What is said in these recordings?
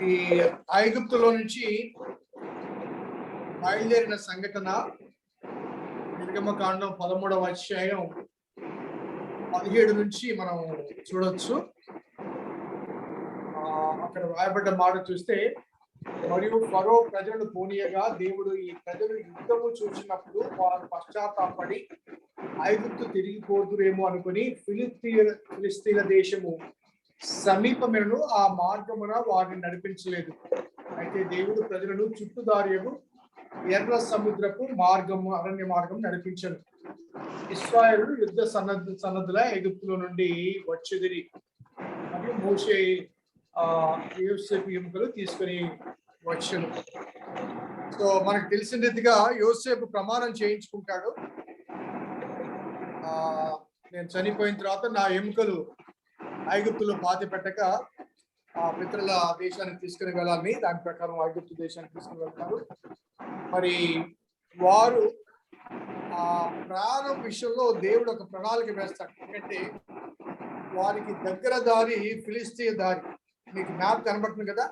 ఈ ఐగుప్తులో నుంచి బయలుదేరిన సంఘటన నిర్గమకాండం 13వ అధ్యాయం 17 నుంచి మనం చూడొచ్చు. అక్కడ రాయబడ్డ మాట చూస్తే, మరియు ఫరో ప్రజలను పోనీయగా దేవుడు ఈ ప్రజలు యుద్ధము చూసినప్పుడు వారు పశ్చాత్తాపడి ఐగుప్తు తిరిగిపోతురేమో అనుకుని ఫిలిస్తీన్ల దేశము సమీపమును ఆ మార్గమున వారిని నడిపించలేదు. అయితే దేవుడు ప్రజలను చుట్టుదారియకు ఎర్ర సముద్రపు మార్గము అరణ్య మార్గం నడిపించను. ఇశ్రాయేలు యుద్ధ సన్నద్ధుల ఐగుప్తులో నుండి వచ్చేదిరి. మరియు మోషే యోసేపు ఎముకలు తీసుకొని వచ్చను. సో మనకు తెలిసిన రీతిగా యోసేపు ప్రమాణం చేయించుకుంటాడు, నేను చనిపోయిన తర్వాత నా ఎముకలు ఐగుప్తులో పాతి పెట్టక పితరుల దేశానికి తీసుకుని వెళ్ళాలని. దాని ప్రకారం ఐగుప్తు దేశానికి తీసుకుని వెళ్తారు. మరి వారు ఆ ప్రాణం విషయంలో దేవుడు ఒక ప్రణాళిక వేస్తాడు. ఎందుకంటే వారికి దగ్గర దారి ఫిలిస్తీయ దారి. మీకు మ్యాప్ కనబడుతుంది కదా,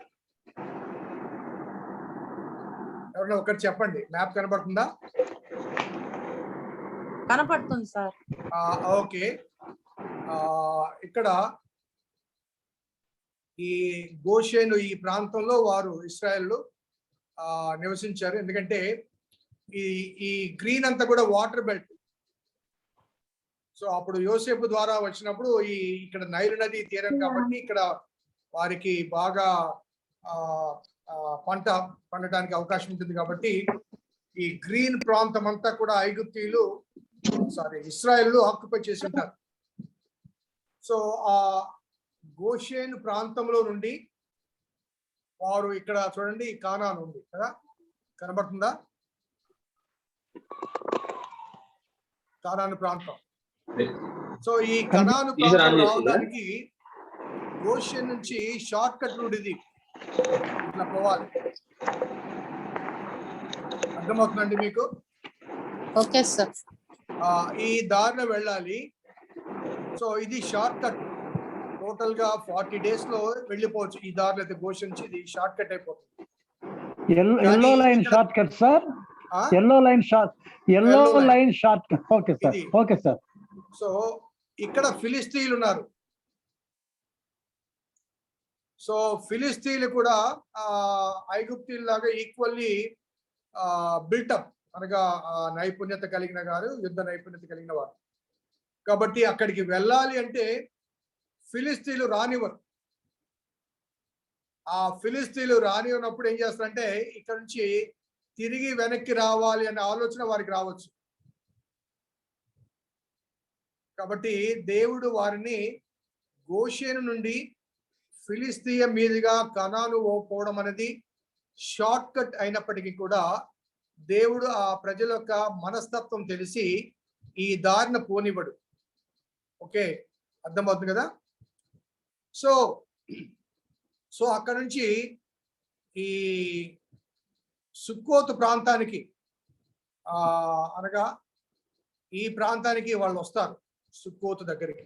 ఎవరైనా ఒకటి చెప్పండి, మ్యాప్ కనబడుతుందా? కనపడుతుంది సార్. ఓకే, ఇక్కడ ఈ గోషేను ఈ ప్రాంతంలో వారు ఇశ్రాయేలు నివసించారు. ఎందుకంటే ఈ ఈ గ్రీన్ అంతా కూడా వాటర్ బెల్ట్. సో అప్పుడు యోసేపు ద్వారా వచ్చినప్పుడు ఇక్కడ నైలు నది తీరం కాబట్టి ఇక్కడ వారికి బాగా పంట పండడానికి అవకాశం ఉంటుంది. కాబట్టి ఈ గ్రీన్ ప్రాంతం అంతా కూడా ఇశ్రాయేలు ఆక్యుపై చేసి ఉంటారు. సో ఆ గోషేను ప్రాంతంలో నుండి వారు ఇక్కడ చూడండి, కానాను ఉంది కదా, కనబడుతుందా? కానాను ప్రాంతం. సో ఈ కనాను ప్రాంతం రావడానికి గోషేన్ నుంచి షార్ట్ కట్ రూట్ ఇది, ఇట్లా పోవాలి. అర్థమవుతుందండి మీకు? Okay sir. ఈ దారిలో వెళ్ళాలి. సో ఇది షార్ట్ కట్. టోటల్ గా 40 days లో వెళ్ళిపోవచ్చు ఈ దారిలో. అయితే గోషేన్ నుంచి ఇది షార్ట్ కట్ అయిపోతుంది. Yellow line short cut sir. Yellow line short cut. Okay sir, okay sir. So ఇక్కడ ఫిలిస్తీన్లు ఉన్నారు. సో ఫిలిస్తీన్లు కూడా ఐగుప్తీయుల లాగా ఈక్వల్లీ బిల్టప్, అనగా నైపుణ్యత కలిగిన వారు, యుద్ధ నైపుణ్యత కలిగిన వారు. కాబట్టి అక్కడికి వెళ్ళాలి అంటే ఫిలిస్తీన్లు రానివ్వరు. ఆ ఫిలిస్తీన్లు రానివ్వనప్పుడు ఏం చేస్తారంటే ఇక్కడ నుంచి తిరిగి వెనక్కి రావాలి అనే ఆలోచన వారికి రావచ్చు. కాబట్టి దేవుడు వారిని గోషేను నుండి ఫిలిస్తీయ మీదుగా కనాను పోవడం అనేది షార్ట్ కట్ అయినప్పటికీ కూడా దేవుడు ఆ ప్రజల యొక్క మనస్తత్వం తెలిసి ఈ దారిన పోనివ్వడు. ఓకే, అర్థమవుతుంది కదా? సో అక్కడ నుంచి ఈ సుక్కోతు ప్రాంతానికి, అనగా ఈ ప్రాంతానికి వాళ్ళు వస్తారు, సుక్కోతు దగ్గరికి.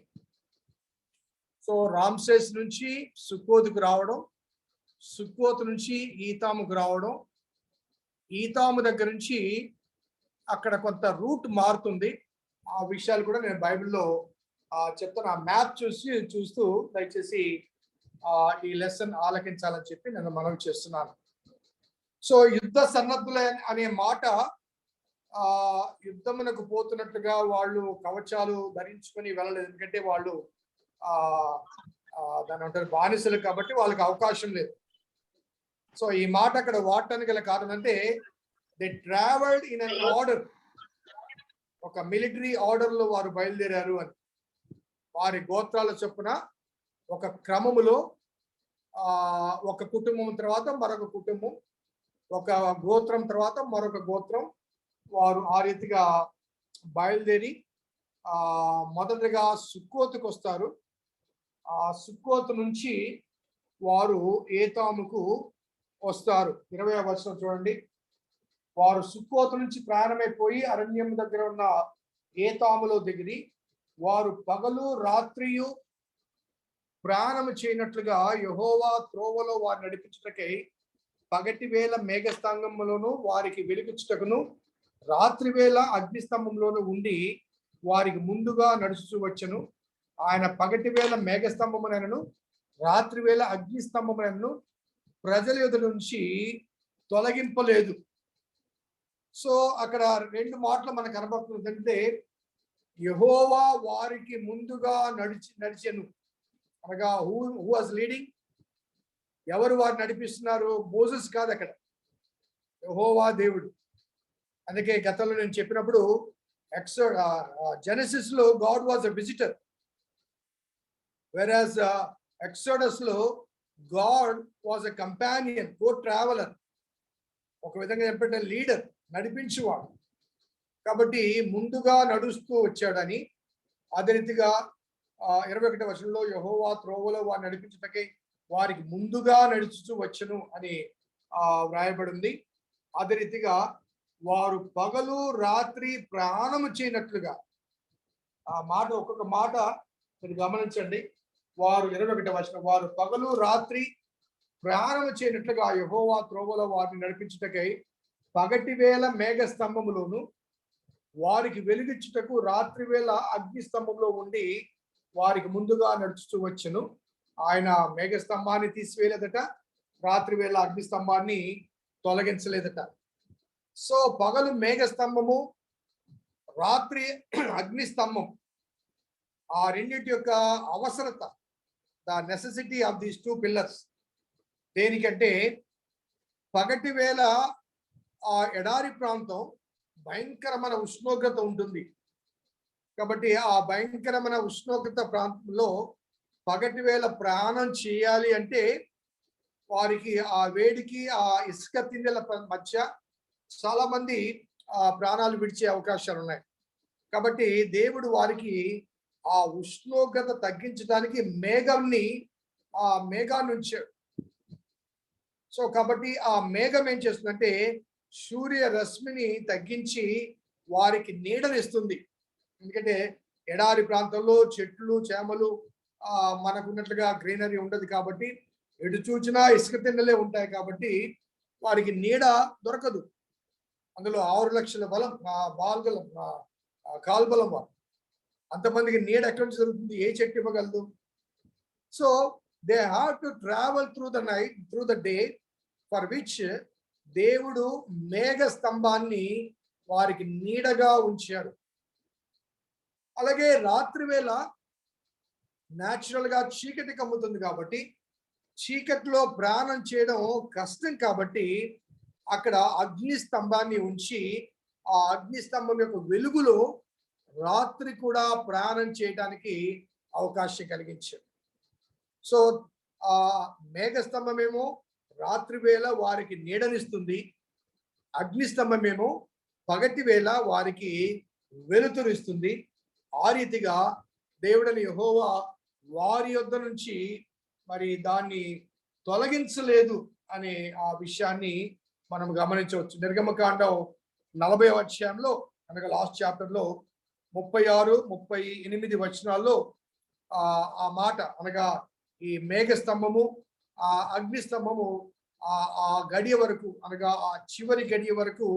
సో రామ్సేస్ నుంచి సుక్కోతుకు రావడం, సుక్కోతు నుంచి ఈతాముకు రావడం, ఈతాము దగ్గర నుంచి అక్కడ కొంత రూట్ మారుతుంది. ఆ విషయాలు కూడా నేను బైబిల్లో చెప్తాను. ఆ మ్యాప్ చూస్తూ దయచేసి ఈ లెసన్ ఆలకించాలని చెప్పి నేను మనవి చేస్తున్నాను. సో యుద్ధ సన్నద్ధుల అనే మాట, యుద్ధమునకు పోతున్నట్టుగా వాళ్ళు కవచాలు ధరించుకొని వెళ్ళలేదు. ఎందుకంటే వాళ్ళు దాని అంటారు బానిసలు, కాబట్టి వాళ్ళకి అవకాశం లేదు. సో ఈ మాట అక్కడ వాడటానికి గల కారణం అంటే they travelled in an order, ఒక మిలిటరీ ఆర్డర్ లో వారు బయలుదేరారు అని. వారి గోత్రాల చొప్పున ఒక క్రమములో ఒక కుటుంబం తర్వాత మరొక కుటుంబం, ఒక గోత్రం తర్వాత మరొక గోత్రం, వారు ఆ రీతిగా బయలుదేరి మొదటగా సుక్కోతుకు వస్తారు. ఆ సుక్కోతు నుంచి వారు ఏతాముకు వస్తారు. 20వ వచనం చూడండి. వారు సుక్కోతు నుంచి ప్రయాణమైపోయి అరణ్యం దగ్గర ఉన్న ఏతాములో దిగిరి. వారు పగలు రాత్రియు ప్రాణము చేయనట్లుగా యెహోవా త్రోవలో వారు నడిపించుటకై పగటి వేళ మేఘస్తంభములోను వారికి వెలుగుచుటకును రాత్రి వేళ అగ్నిస్తంభంలోను ఉండి వారికి ముందుగా నడుచుచూ వచ్చెను. ఆయన పగటి వేళ మేఘస్తంభమునను రాత్రి వేళ అగ్నిస్తంభమునను ప్రజల ఎదుట నుంచి తొలగింపలేదు. సో అక్కడ రెండు మాటలు మనకు కనబడుతుంది. అంటే యెహోవా వారికి ముందుగా నడిచెను అనగా హూ వాజ్ లీడింగ్, ఎవరు వారు నడిపిస్తున్నారు? మోసెస్ కాదు, అక్కడ యెహోవా దేవుడు. అందుకే గతంలో నేను చెప్పినప్పుడు జెనసిస్ లో గాడ్ వాజ్ అ విజిటర్, వెరాజ్ ఎక్సోడస్ లో God was a companion, co traveller. ఒక విధంగా చెప్పంటే లీడర్, నడిపించేవాడు. కాబట్టి ముందుగా నడుస్తూ వచ్చాడని. అదే రీతిగా 21వ వచనంలో యెహోవా త్రోవలో వారు నడిపించుటకై వారికి ముందుగా నడుచుచూ వచ్చును అని వ్రాయబడింది. అదే రీతిగా వారు పగలు రాత్రి ప్రాణము చేయనట్లుగా, ఆ మాట ఒక్కొక్క మాట మీరు గమనించండి. వారు 21వ వచనం, వారు పగలు రాత్రి ప్రాణము చేయనట్లుగా యెహోవా త్రోవలో వారిని నడిపించుటకై పగటి వేళ మేఘ స్తంభములోను వారికి వెలుగిచ్చుటకు రాత్రి వేళ అగ్ని స్తంభంలో ఉండి వారికి ముందుగా నడుచుతూ వచ్చెను. ఆయన మేఘ స్తంభాన్ని తీసివేయలేదట, రాత్రి వేళ అగ్ని స్తంభాన్ని తొలగించలేదట. సో పగలు మేఘ స్తంభము, రాత్రి అగ్ని స్తంభం, ఆ రెండింటి యొక్క అవసరత, the necessity of these two pillars. దేనికంటే పగటి వేళ ఆ ఎడారి ప్రాంతం భయంకరమైన ఉష్ణోగ్రత ఉంటుంది. కాబట్టి ఆ భయంకరమైన ఉష్ణోగ్రత ప్రాంతంలో పగటి వేళ ప్రయాణం చేయాలి అంటే వారికి ఆ వేడికి, ఆ ఇసుక తిన్నెల మధ్య చాలా మంది ప్రాణాలు విడిచే అవకాశాలు ఉన్నాయి. కాబట్టి దేవుడు వారికి ఆ ఉష్ణోగ్రత తగ్గించడానికి మేఘాన్ని ఉంచాడు. సో కాబట్టి ఆ మేఘం ఏం చేస్తుందంటే సూర్య రశ్మిని తగ్గించి వారికి నీడనిస్తుంది. ఎందుకంటే ఎడారి ప్రాంతంలో చెట్లు చేమలు మనకున్నట్లుగా గ్రీనరీ ఉండదు. కాబట్టి ఎటు చూచినా ఇసుక తిన్నెలే ఉంటాయి. కాబట్టి వారికి నీడ దొరకదు. అందులో 6 లక్షల బలం, కాల్బలం వారు, అంతమందికి నీడ ఎక్కడి నుంచి దొరుకుతుంది? ఏ చెట్టు ఇవ్వగలదు? So they have to travel through the night, through the day, for which దేవుడు మేఘ స్తంభాన్ని వారికి నీడగా ఉంచాడు. అలాగే రాత్రి వేళ న్యాచురల్ గా చీకటి కమ్ముతుంది. కాబట్టి చీకటిలో ప్రయాణం చేయడం కష్టం. కాబట్టి అక్కడ అగ్ని స్తంభాన్ని ఉంచి ఆ అగ్ని స్తంభం యొక్క వెలుగులో రాత్రి కూడా ప్రయాణం చేయడానికి అవకాశం కలిగించాడు. సో ఆ మేఘ స్తంభమేమో రాత్రి వేళ వారికి నీడనిస్తుంది, అగ్ని స్తంభమేమో పగటి వేళ వారికి వెలుతురిస్తుంది. ఆ రీతిగా దేవుడని యెహోవా వారి యొద్ద నుంచి మరి దాన్ని తొలగించలేదు అనే ఆ విషయాన్ని మనం గమనించవచ్చు. నిర్గమకాండం 40వ అధ్యాయంలో అనగా లాస్ట్ చాప్టర్ లో 36, 38 వచనాల్లో ఆ మాట అనగా ఈ మేఘ స్తంభము, ఆ అగ్ని స్తంభము ఆ గడియ వరకు అనగా ఆ చివరి గడియ వరకు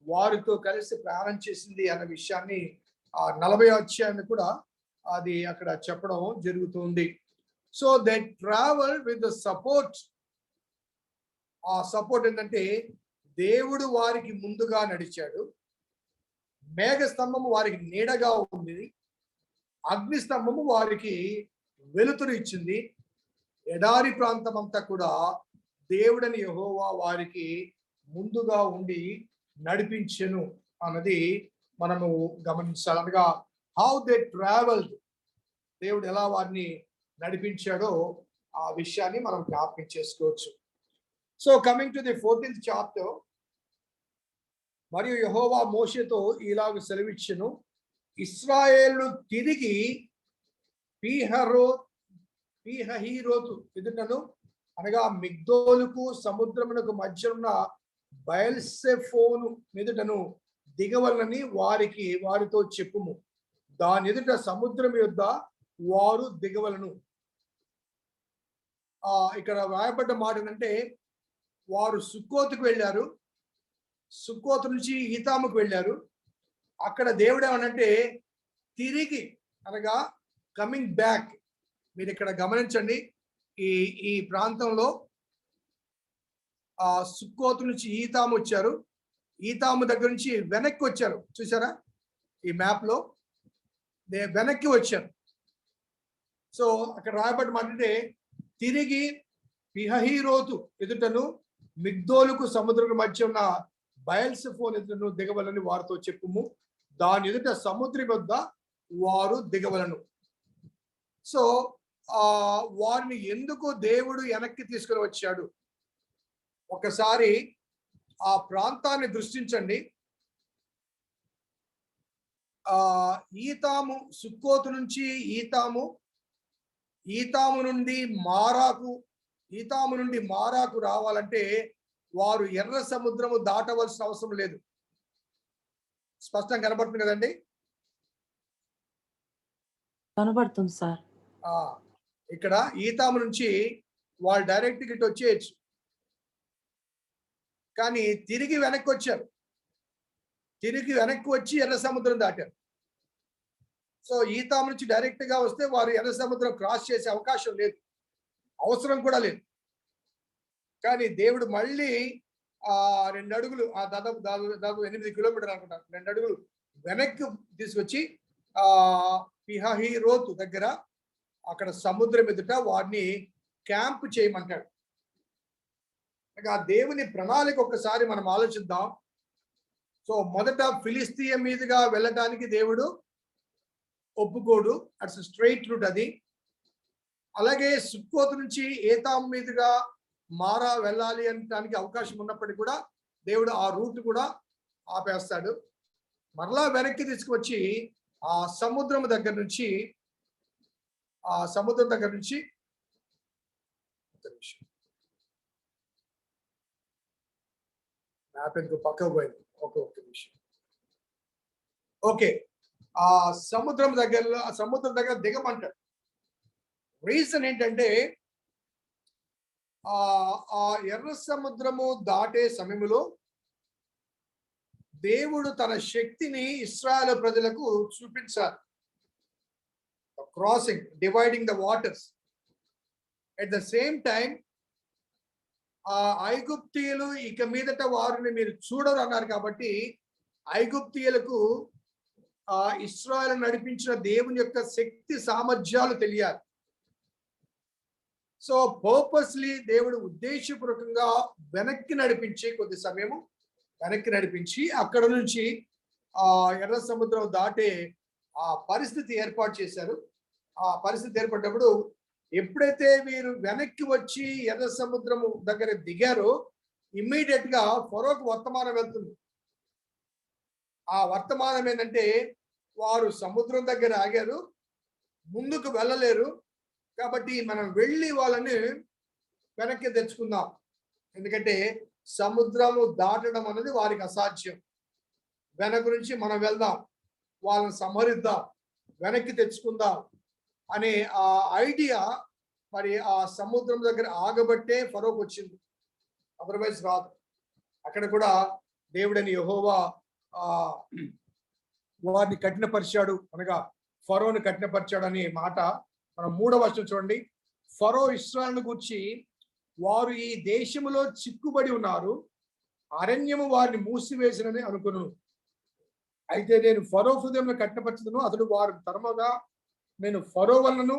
వారితో కలిసి ప్రయాణం చేసింది అన్న విషయాన్ని 40వ అధ్యాయాన్ని కూడా అది అక్కడ చెప్పడం జరుగుతుంది. So they travel with the support. ఆ సపోర్ట్ ఏంటంటే దేవుడు వారికి ముందుగా నడిచాడు, మేఘ స్తంభము వారికి నీడగా ఉంది, అగ్ని స్తంభము వారికి వెలుతురు ఇచ్చింది. ఎడారి ప్రాంతం అంతా కూడా దేవుడని యెహోవా వారికి ముందుగా ఉండి నడిపించెను అన్నది మనము గమనించాలి. అనగా హౌ దే ట్రావెల్డ్, దేవుడు ఎలా వారిని నడిపించాడో ఆ విషయాన్ని మనం జ్ఞాపకం చేసుకోవచ్చు. So coming to the 14th chapter, మరియు యెహోవా మోషేతో ఇలాగ సెలవిచ్చెను, ఇశ్రాయేలు తిరిగి పీహహీరోతు ఎదుటను అనగా మిగ్దోలుకు సముద్రమునకు మధ్య ఉన్న బయల్సెఫోను ఎదుటను దిగవలనని వారితో చెప్పుము. దాని ఎదుట సముద్రం యొద్ద వారు దిగవలను. ఇక్కడ రాయబడ్డ మాట ఏంటంటే వారు సుక్కోతుకు వెళ్ళారు, సుక్కోతు నుంచి ఈతాముకు వెళ్ళారు. అక్కడ దేవుడు ఏమనంటే తిరిగి అనగా కమింగ్ బ్యాక్. మీరు ఇక్కడ గమనించండి, ఈ ఈ ప్రాంతంలో సుక్కోతు నుంచి ఈతాము వచ్చారు, ఈతాము దగ్గర నుంచి వెనక్కి వచ్చారు. చూసారా ఈ మ్యాప్ లో వెనక్కి వచ్చారు. సో అక్కడ రాయబడ్డ మాట అంటే తిరిగి పిహహీరోతు ఎదుటను మిగ్దోలుకు సముద్రం మధ్య ఉన్న బయల్సెఫోన్ ఎదుటను దిగవలని వారితో చెప్పుము, దాని ఎదుట సముద్రం వద్ద వారు దిగవలను. సో వారిని ఎందుకు దేవుడు వెనక్కి తీసుకుని వచ్చాడు? ఒకసారి ఆ ప్రాంతాన్ని దృష్టించండి. ఈతాము సుక్కోతు నుంచి ఈతాము నుండి మారాకు రావాలంటే వారు ఎర్ర సముద్రము దాటవలసిన అవసరం లేదు. స్పష్టంగా కనబడుతుంది కదండి? కనబడుతుంది సార్. ఇక్కడ ఈతాము నుంచి వాళ్ళు డైరెక్ట్ గిట్ వచ్చేయచ్చు, కానీ తిరిగి వెనక్కి వచ్చారు. తిరిగి వెనక్కి వచ్చి ఎర్ర సముద్రం దాటారు. సో ఈతాము నుంచి డైరెక్ట్ గా వస్తే వారు ఎర్ర సముద్రం క్రాస్ చేసే అవకాశం లేదు, అవసరం కూడా లేదు. కానీ దేవుడు మళ్ళీ 2 అడుగులు, దాదాపు 8 కిలోమీటర్లు అనుకుంటా, 2 అడుగులు వెనక్కి తీసుకొచ్చి పిహహీరోతు దగ్గర అక్కడ సముద్రం ఎదుట వారిని క్యాంప్ చేయమంటాడు. ఆ దేవుని ప్రణాళిక ఒక్కసారి మనం ఆలోచిద్దాం. సో మొదట ఫిలిస్తీయ మీదుగా వెళ్ళటానికి దేవుడు ఒప్పుకోడు, అట్స్ స్ట్రైట్ రూట్ అది. అలాగే సుక్కోతు నుంచి ఏతాం మీదుగా మారా వెళ్ళాలి అనడానికి అవకాశం ఉన్నప్పటికీ కూడా దేవుడు ఆ రూట్ కూడా ఆపేస్తాడు. మరలా వెనక్కి తీసుకువచ్చి ఆ సముద్రం దగ్గర నుంచి మ్యాప్ ఎందుకు పక్కకు పోయింది, ఒక్క నిమిషం. ఓకే, ఆ సముద్రం దగ్గర దిగమంటాడు. రీజన్ ఏంటంటే ఆ ఎర్ర సముద్రము దాటే సమయంలో దేవుడు తన శక్తిని ఇశ్రాయేలు ప్రజలకు చూపించాలి. Crossing, dividing the waters. At the same time ఆ ఐగుప్తీయులు ఇక మీదట వారిని మీరు చూడరు అన్నారు కాబట్టి ఐగుప్తీయులకు ఇశ్రాయేలు నడిపించిన దేవుని యొక్క శక్తి సామర్థ్యాలు తెలియాలి. సో పర్పస్లీ దేవుడు ఉద్దేశపూర్వకంగా వెనక్కి నడిపించి కొద్ది సమయము వెనక్కి నడిపించి అక్కడ నుంచి ఎర్ర సముద్రం దాటే ఆ పరిస్థితి ఏర్పాటు చేశారు. ఆ పరిస్థితి ఏర్పడినప్పుడు ఎప్పుడైతే వీరు వెనక్కి వచ్చి ఎర్ర సముద్రము దగ్గర దిగారో ఇమ్మీడియట్ గా ఫరోకు వర్తమానం వెళ్తుంది. ఆ వర్తమానం ఏంటంటే వారు సముద్రం దగ్గర ఆగారు, ముందుకు వెళ్ళలేరు, కాబట్టి మనం వెళ్ళి వాళ్ళని వెనక్కి తెచ్చుకుందాం. ఎందుకంటే సముద్రము దాటడం అనేది వారికి అసాధ్యం. వెనక నుంచి మనం వెళ్దాం, వాళ్ళని సంహరిద్దాం, వెనక్కి తెచ్చుకుందాం అనే ఆ ఐడియా మరి ఆ సముద్రం దగ్గర ఆగబట్టే ఫరోకు వచ్చింది, అదర్వైజ్ రాదు. అక్కడ కూడా దేవుడని యెహోవా వారిని కఠినపరిచాడు, అనగా ఫరోని కఠినపరిచాడు అనే మాట మనం 3వ వచనం చూడండి. ఫరో ఇశ్రాయేలును గూర్చి వారు ఈ దేశములో చిక్కుబడి ఉన్నారు, అరణ్యము వారిని మూసివేసినని అనుకును. అయితే నేను ఫరో హృదయంలో కఠినపరచుదును, అతడు వారి తరముగా నేను ఫరో వలనను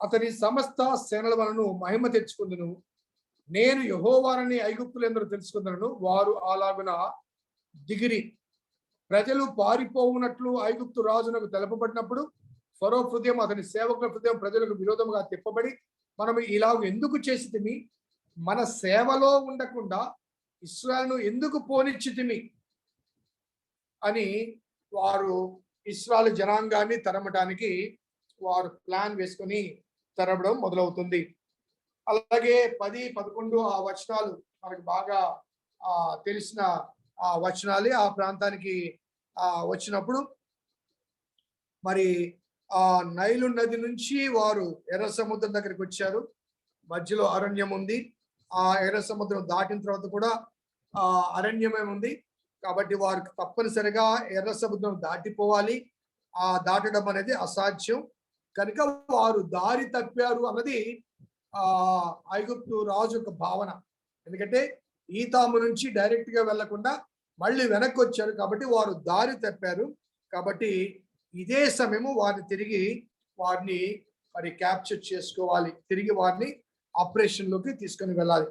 అతని సమస్త సేనల వలన మహిమ తెచ్చుకుందును. నేను యెహోవానని ఐగుప్తులందరూ తెలుసుకుందను. వారు అలాగున దిగిరి. ప్రజలు పారిపోవునట్లు ఐగుప్తు రాజునకు తెలపబడినప్పుడు ఫరో హృదయం అతని సేవకుల హృదయం ప్రజలకు విరోధముగా తిప్పబడి మనం ఇలాగ ఎందుకు చేసితిమి, మన సేవలో ఉండకుండా ఇశ్రాయేలును ఎందుకు పోనిచ్చితిమి అని వారు ఇశ్రాయేలు జనాంగాన్ని తరమడానికి వారు ప్లాన్ వేసుకొని తరమడం మొదలవుతుంది. అలాగే 10, 11 ఆ వచనాలు మనకు బాగా తెలిసిన ఆ వచనాలే. ఆ ప్రాంతానికి వచ్చినప్పుడు మరి ఆ నైలు నది నుంచి వారు ఎర్ర సముద్రం దగ్గరికి వచ్చారు. మధ్యలో అరణ్యం ఉంది. ఆ ఎర్ర సముద్రం దాటిన తర్వాత కూడా అరణ్యమే ఉంది. కాబట్టి వారికి తప్పనిసరిగా ఎర్ర సముద్రం దాటిపోవాలి. దాటడం అనేది అసాధ్యం. కనుక వారు దారి తప్పారు అన్నది ఐగుప్తు రాజు యొక్క భావన. ఎందుకంటే ఈతాము నుంచి డైరెక్ట్ గా వెళ్లకుండా మళ్ళీ వెనక్కి వచ్చారు కాబట్టి వారు దారి తప్పారు. కాబట్టి ఇదే సమయము వారిని మరి క్యాప్చర్ చేసుకోవాలి, తిరిగి వారిని ఆపరేషన్ లోకి తీసుకొని వెళ్ళాలి.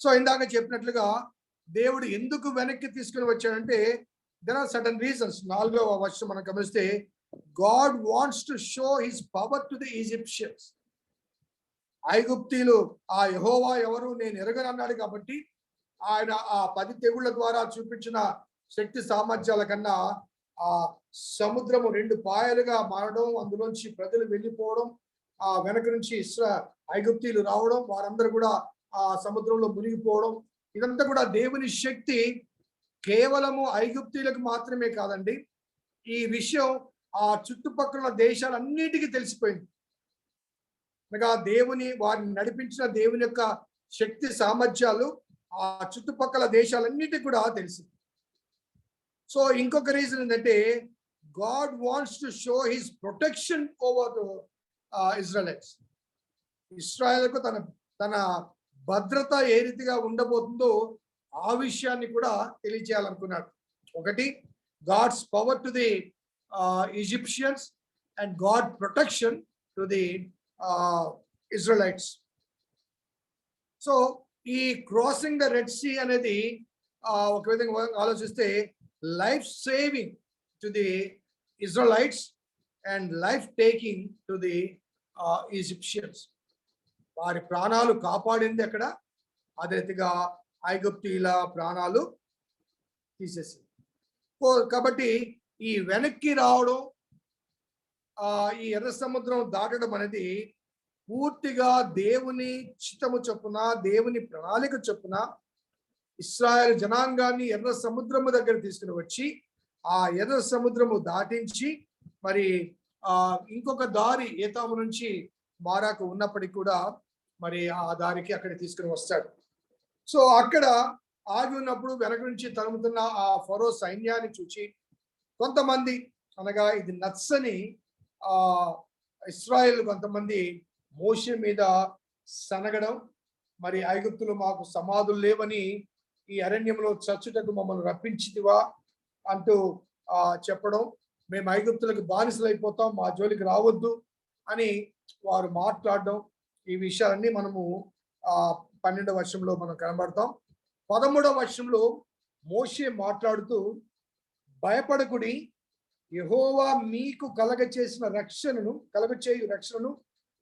సో ఇందాక చెప్పినట్లుగా దేవుడు ఎందుకు వెనక్కి తీసుకుని వచ్చాడంటే దెర్ ఆర్ సర్టన్ రీజన్స్. 4వ వచనం మనం గమనిస్తే God wants to show his power to the Egyptians. ఐగుప్తీయులు ఆ యెహోవా ఎవరు నేను ఎరగనన్నాడు కాబట్టి ఆయన ఆ 10 తెగుళ్ల ద్వారా చూపించిన శక్తి సామర్థ్యాల కన్నా ఆ సముద్రము 2 పాయలుగా మారడం, అందులోంచి ప్రజలు వెళ్ళిపోవడం, ఆ వెనక నుంచి ఐగుప్తీయులు రావడం, వారందరూ కూడా ఆ సముద్రంలో మునిగిపోవడం, ఇదంతా కూడా దేవుని శక్తి. కేవలము ఐగుప్తీయులకు మాత్రమే కాదండి, ఈ విషయం ఆ చుట్టుపక్కల దేశాలన్నిటికీ తెలిసిపోయింది. అనగా వారిని నడిపించిన దేవుని యొక్క శక్తి సామర్థ్యాలు ఆ చుట్టుపక్కల దేశాలన్నిటికీ కూడా తెలిసింది. సో ఇంకొక రీజన్ ఏంటంటే God wants to show his protection over Israelites. ఇశ్రాయేలుకు తన భద్రత ఏ రీతిగా ఉండబోతుందో ఆ విషయాన్ని కూడా తెలియజేయాలనుకున్నాడు. ఒకటి, God's power to the Egyptians and God protection to the Israelites. So ఈ క్రాసింగ్ ద రెడ్ సీ అనేది ఒక విధంగా ఆలోచిస్తే life saving to the Israelites and life taking to the Egyptians. వారి ప్రాణాలు కాపాడింది అక్కడ, అదే రీతిగా ఐగుప్తీయుల ప్రాణాలు తీసేసింది. కాబట్టి ఈ వెనక్కి రావడం, ఈ ఎర్ర సముద్రం దాటడం అనేది పూర్తిగా దేవుని చిత్తము చొప్పున, దేవుని ప్రణాళిక చొప్పున ఇశ్రాయేలు జనాంగాన్ని ఎర్ర సముద్రము దగ్గర తీసుకుని వచ్చి ఆ ఎర్ర సముద్రము దాటించి మరి ఇంకొక దారి ఏతాము నుంచి మారాకు ఉన్నప్పటికీ కూడా మరి ఆ దారికి అక్కడ తీసుకుని వస్తాడు. సో అక్కడ ఆగి ఉన్నప్పుడు వెనక నుంచి తరుముతున్న ఆ ఫరో సైన్యాన్ని చూచి కొంతమంది, అనగా ఇది నచ్చని ఇశ్రాయేలు కొంతమంది మోషే మీద సనగడం, మరి ఐగుప్తులు మాకు సమాధులు లేవని ఈ అరణ్యంలో చచ్చుటకు మమ్మల్ని రప్పించితివా అంటూ చెప్పడం, మేము ఐగుప్తులకు బానిసలు అయిపోతాం, మా జోలికి రావద్దు అని వారు మాట్లాడడం, ఈ విషయాలన్నీ మనము 12వ వచనంలో మనం కనబడతాం. 13వ వచనంలో మోషే మాట్లాడుతూ, భయపడకుడి, యెహోవా మీకు కలగచేయు రక్షణను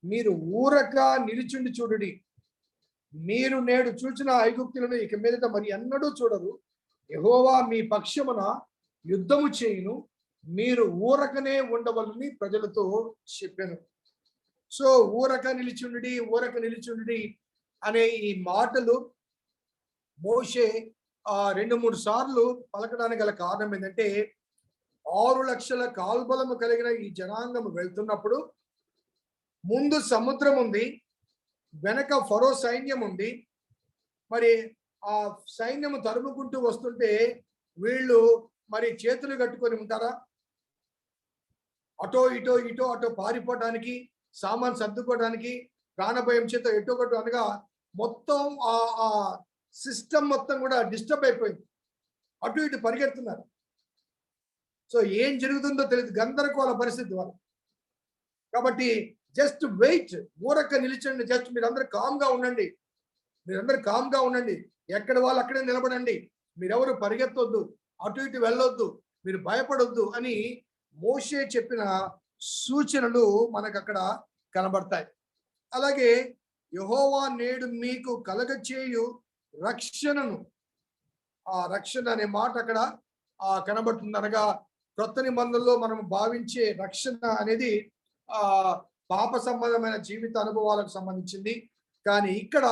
మీరు ఊరక నిలిచుండి చూడుడి. మీరు నేడు చూచిన ఐగుప్తులను ఇక మీదట మరి ఎన్నడూ చూడరు. యెహోవా మీ పక్షమున యుద్ధము చేయును, మీరు ఊరకనే ఉండవలని ప్రజలతో చెప్పాను. సో ఊరక నిలిచుండి అనే ఈ మాటలు మోషే 2-3 సార్లు పలకడానికి గల కారణం ఏంటంటే 6 లక్షల కాల్బలము కలిగిన ఈ జనాంగం వెళ్తున్నప్పుడు ముందు సముద్రం ఉంది, వెనక ఫరో సైన్యం ఉంది. మరి ఆ సైన్యము తరుముకుంటూ వస్తుంటే వీళ్ళు మరి చేతులు కట్టుకొని ఉంటారా? అటో ఇటో పారిపోవడానికి, సామాన్ సర్దుకోవడానికి, ప్రాణభయం చేత ఎటోకట్టు అనగా మొత్తం ఆ సిస్టమ్ మొత్తం కూడా డిస్టర్బ్ అయిపోయింది. అటు ఇటు పరిగెడుతున్నారు. సో ఏం జరుగుతుందో తెలియదు, గందరగోళ పరిస్థితి వాళ్ళు. కాబట్టి జస్ట్ వెయిట్, ఊరక నిలిచండి, జస్ట్ మీరందరూ కామ్గా ఉండండి, ఎక్కడ వాళ్ళు అక్కడే నిలబడండి, మీరెవరు పరిగెత్తొద్దు, అటు ఇటు వెళ్ళొద్దు, మీరు భయపడొద్దు అని మోషే చెప్పిన సూచనలు మనకు అక్కడ కనబడతాయి. అలాగే యెహోవా నేడు మీకు కలగచేయు రక్షణను, ఆ రక్షణ అనే మాట అక్కడ కనబడుతుంది. అనగా క్రొత్త నిబంధనలో మనం భావించే రక్షణ అనేది పాప సంబంధమైన జీవిత అనుభవాలకు సంబంధించింది. కానీ ఇక్కడ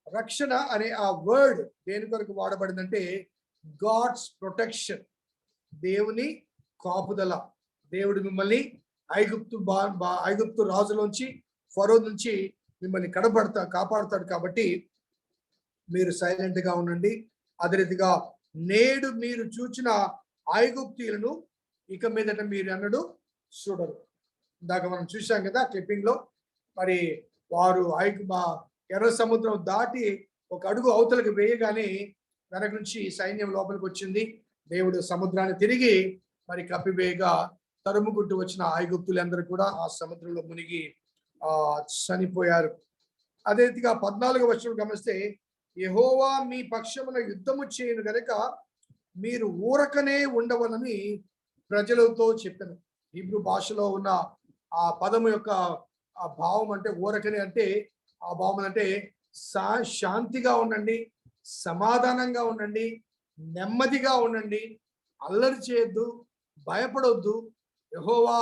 రక్షణ అనే ఆ వర్డ్ దేని కొరకు వాడబడిందంటే గాడ్స్ ప్రొటెక్షన్, దేవుని కాపుదల. దేవుడు మిమ్మల్ని ఐగుప్తు రాజులోంచి, ఫరో నుంచి మిమ్మల్ని కాపాడుతాడు. కాబట్టి మీరు సైలెంట్ గా ఉండండి. అదే రీతిగా నేడు మీరు చూచిన ఐగుప్తీయులను ఇక మీదట మీరు అన్నడు చూడరు. ఇందాక మనం చూసాం కదా క్లిప్పింగ్ లో, మరి వారు ఎర్ర సముద్రం దాటి ఒక అడుగు అవతలకు వేయగానే వెనక నుంచి సైన్యం లోపలికి వచ్చింది. దేవుడు సముద్రాన్ని తిరిగి మరి కప్పివేయగా తరుముకుంటూ వచ్చిన ఐగుప్తులందరూ కూడా ఆ సముద్రంలో మునిగి చనిపోయారు. అదే రీతిగా 14వ వచనం గమనిస్తే, యెహోవా మీ పక్షమున యుద్ధము చేయను గనుక మీరు ఊరకనే ఉండవలని ప్రజలతో చెప్పాను. హీబ్రూ భాషలో ఉన్న ఆ పదము యొక్క ఆ భావం అంటే ఊరకనే అంటే ఆ భావం అంటే శాంతిగా ఉండండి, సమాధానంగా ఉండండి, నెమ్మదిగా ఉండండి, అల్లరి చేయొద్దు, భయపడొద్దు, యెహోవా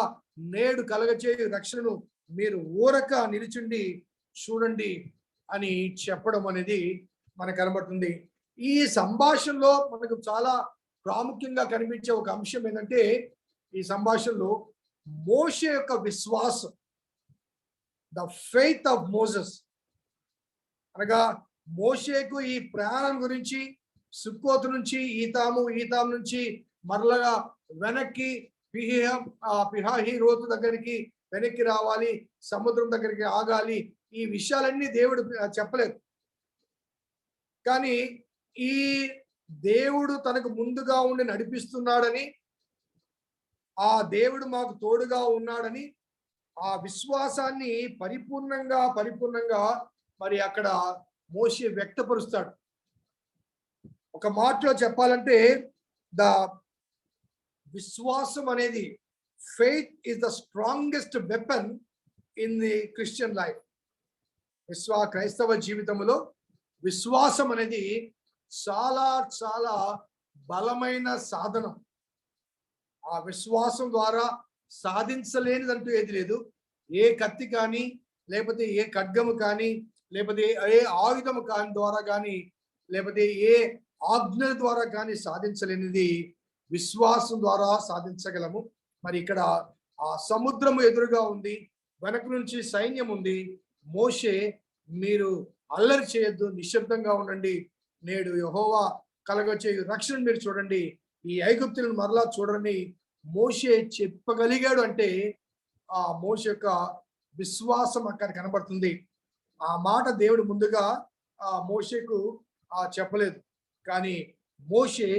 నేడు కలగచేయు రక్షణను మీరు ఊరక నిలిచుండి చూడండి అని చెప్పడం అనేది మనకు కనబడుతుంది. ఈ సంభాషణలో మనకు చాలా ప్రాముఖ్యంగా కనిపించే ఒక అంశం ఏంటంటే, ఈ సంభాషణలో మోషే యొక్క విశ్వాసం, ద ఫెయిత్ ఆఫ్ మోసెస్, అనగా మోషేకు ఈ ప్రయాణం గురించి సుక్కోతు నుంచి ఈతాము నుంచి మరలగా వెనక్కి పిహాహీరోతు దగ్గరికి వెనక్కి రావాలి, సముద్రం దగ్గరికి ఆగాలి, ఈ విషయాలన్నీ దేవుడు చెప్పలేదు. కానీ ఈ దేవుడు తనకు ముందుగా ఉండి నడిపిస్తున్నాడని, ఆ దేవుడు మాకు తోడుగా ఉన్నాడని ఆ విశ్వాసాన్ని పరిపూర్ణంగా మరి అక్కడ మోషే వ్యక్తపరుస్తాడు. ఒక మాటలో చెప్పాలంటే ద విశ్వాసం అనేది, faith is the strongest weapon in the Christian life. క్రైస్తవ జీవితంలో విశ్వాసం అనేది చాలా చాలా బలమైన సాధనం. ఆ విశ్వాసం ద్వారా సాధించలేనిదంటూ ఏది లేదు. ఏ కత్తి కానీ, లేకపోతే ఏ ఖడ్గము కానీ, లేకపోతే ఏ ఆయుధము కాని ద్వారా కానీ, లేకపోతే ఏ ఆజ్ఞ ద్వారా కానీ సాధించలేనిది విశ్వాసం ద్వారా సాధించగలము. మరి ఇక్కడ ఆ సముద్రము ఎదురుగా ఉంది, వెనక నుంచి సైన్యం ఉంది. మోషే మీరు అల్లరి చేయొద్దు, నిశ్శబ్దంగా ఉండండి, నేడు యెహోవా కలగచేయు రక్షణ మీరు చూడండి, ఈ ఐగుప్తులను మరలా చూడండి మోషే చెప్పగలిగాడు. అంటే ఆ మోషే యొక్క విశ్వాసం అక్కడ కనబడుతుంది. ఆ మాట దేవుడు ముందుగా ఆ మోషేకు చెప్పలేదు, కానీ మోషే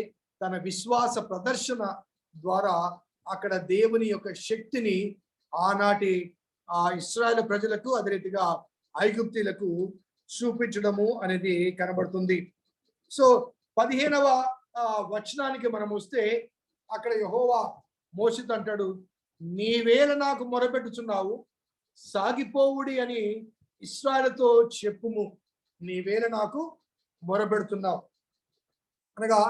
తన విశ్వాస ప్రదర్శన ద్వారా అక్కడ దేవుని యొక్క శక్తిని ఆనాటి ఆ ఇశ్రాయేలు ప్రజలకు, అదే రీతిగా ఐగుప్తీయులకు చూపించడము అనేది కనబడుతుంది. సో 15వ వచనానికి మనం వస్తే, అక్కడ యెహోవా మోషేతో అంటాడు, నీవేళ నాకు మొరపెట్టుచున్నావు, సాగిపోవుడి అని ఇశ్రాయేలుతో చెప్పుము, నీవేళ నాకు మొరపెడుతున్నావు. అనగా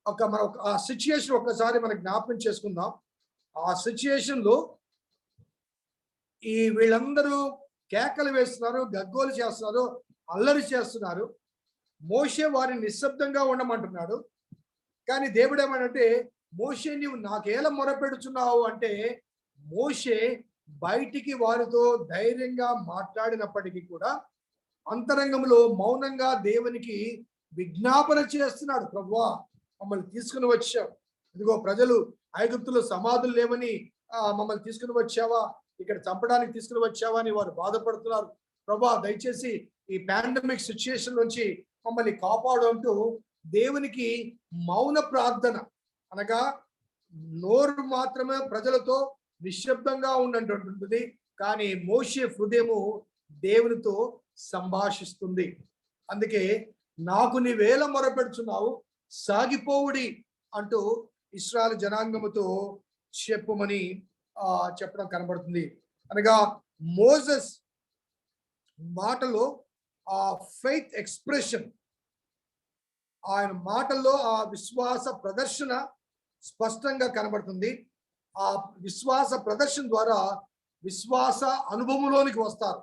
మన ఆ సిచ్యుయేషన్ ఒక్కసారి మనం జ్ఞాపకం చేసుకుందాం. ఆ సిచ్యుయేషన్ లో ఈ వీళ్ళందరూ కేకలు వేస్తున్నారు, గగ్గోలు చేస్తున్నారు, అల్లరి చేస్తున్నారు. మోషే వారిని నిశ్శబ్దంగా ఉండమంటున్నాడు. కానీ దేవుడు ఏమంటే, మోషే నీవు నాకేలా మొరపెడుచున్నావు అంటే, మోషే బయటికి వారితో ధైర్యంగా మాట్లాడినప్పటికీ కూడా అంతరంగంలో మౌనంగా దేవునికి విజ్ఞాపన చేస్తున్నాడు. ప్రభువా, మమ్మల్ని తీసుకుని వచ్చావు, ఇదిగో ప్రజలు ఐగుప్తులో సమాధులు లేవని మమ్మల్ని తీసుకుని వచ్చావా, ఇక్కడ చంపడానికి తీసుకుని వచ్చావా అని వారు బాధపడుతున్నారు. ప్రభువా, దయచేసి ఈ పాండమిక్ సిచ్యుయేషన్ నుంచి మమ్మల్ని కాపాడు అంటూ దేవునికి మౌన ప్రార్థన, అనగా నోరు మాత్రమే ప్రజలతో నిశ్శబ్దంగా ఉన్నటువంటిది, కానీ మోషే హృదయము దేవునితో సంభాషిస్తుంది. అందుకే నాకు నీవేళ మొరపెడుచున్నావు, సాగిపోవుడి అంటూ ఇశ్రాయేలు జనాంగముతో చెప్పుమని చెప్పడం కనబడుతుంది. అనగా మోసెస్ మాటలో ఆ ఫెయిత్ ఎక్స్ప్రెషన్, ఆయన మాటల్లో ఆ విశ్వాస ప్రదర్శన స్పష్టంగా కనబడుతుంది. ఆ విశ్వాస ప్రదర్శన ద్వారా విశ్వాస అనుభవంలోనికి వస్తారు.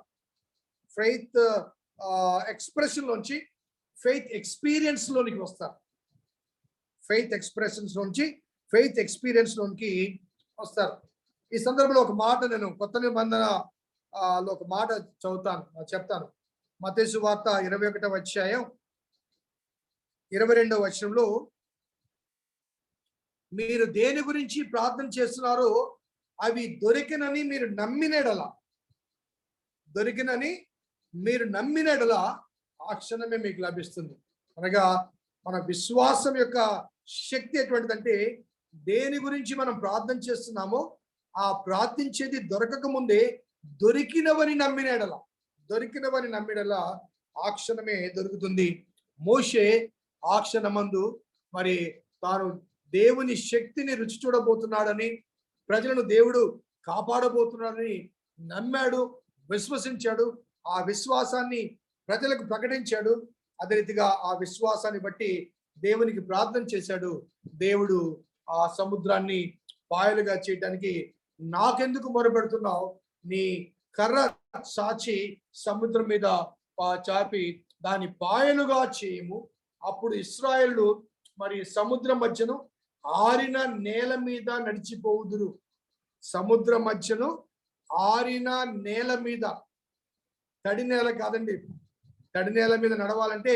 ఫెయిత్ ఎక్స్ప్రెషన్ నుంచి ఫెయిత్ ఎక్స్పీరియన్స్ లోనికి వస్తారు. ఫెయిత్ ఎక్స్ప్రెషన్స్ నుంచి ఫెయిత్ ఎక్స్పీరియన్స్ లోనికి వస్తారు. ఈ సందర్భంలో ఒక మాట నేను కొత్త నిబంధన ఒక మాట చెప్తాను. మత్తయి సువార్త 21వ అధ్యాయం 22వ వచనంలో, మీరు దేని గురించి ప్రార్థన చేస్తున్నారో అవి దొరికినని మీరు నమ్మినడలా ఆ క్షణమే మీకు లభిస్తుంది. అనగా మన విశ్వాసం యొక్క శక్తి ఎటువంటిదంటే, దేని గురించి మనం ప్రార్థన చేస్తున్నామో ఆ ప్రార్థించేది దొరకక ముందే దొరికినవని నమ్మినడలా ఆ క్షణమే దొరుకుతుంది. మోషే ఆ క్షణమందు మరి తాను దేవుని శక్తిని రుచి చూడబోతున్నాడని, ప్రజలను దేవుడు కాపాడబోతున్నాడని నమ్మాడు, విశ్వసించాడు. ఆ విశ్వాసాన్ని ప్రజలకు ప్రకటించాడు. అదే రీతిగా ఆ విశ్వాసాన్ని బట్టి దేవునికి ప్రార్థన చేశాడు. దేవుడు ఆ సముద్రాన్ని పాయలుగా చేయడానికి, నాకెందుకు మొరపెడుతున్నావు, నీ కర్ర సాచి సముద్రం మీద చాపి దాని పాయలుగా చేయము, అప్పుడు ఇశ్రాయేలు మరి సముద్రం మధ్యను ఆరిన నేల మీద నడిచిపోవుదురు. సముద్రం మధ్యను ఆరిన నేల మీద, తడి నేల కాదండి. తడి నేల మీద నడవాలంటే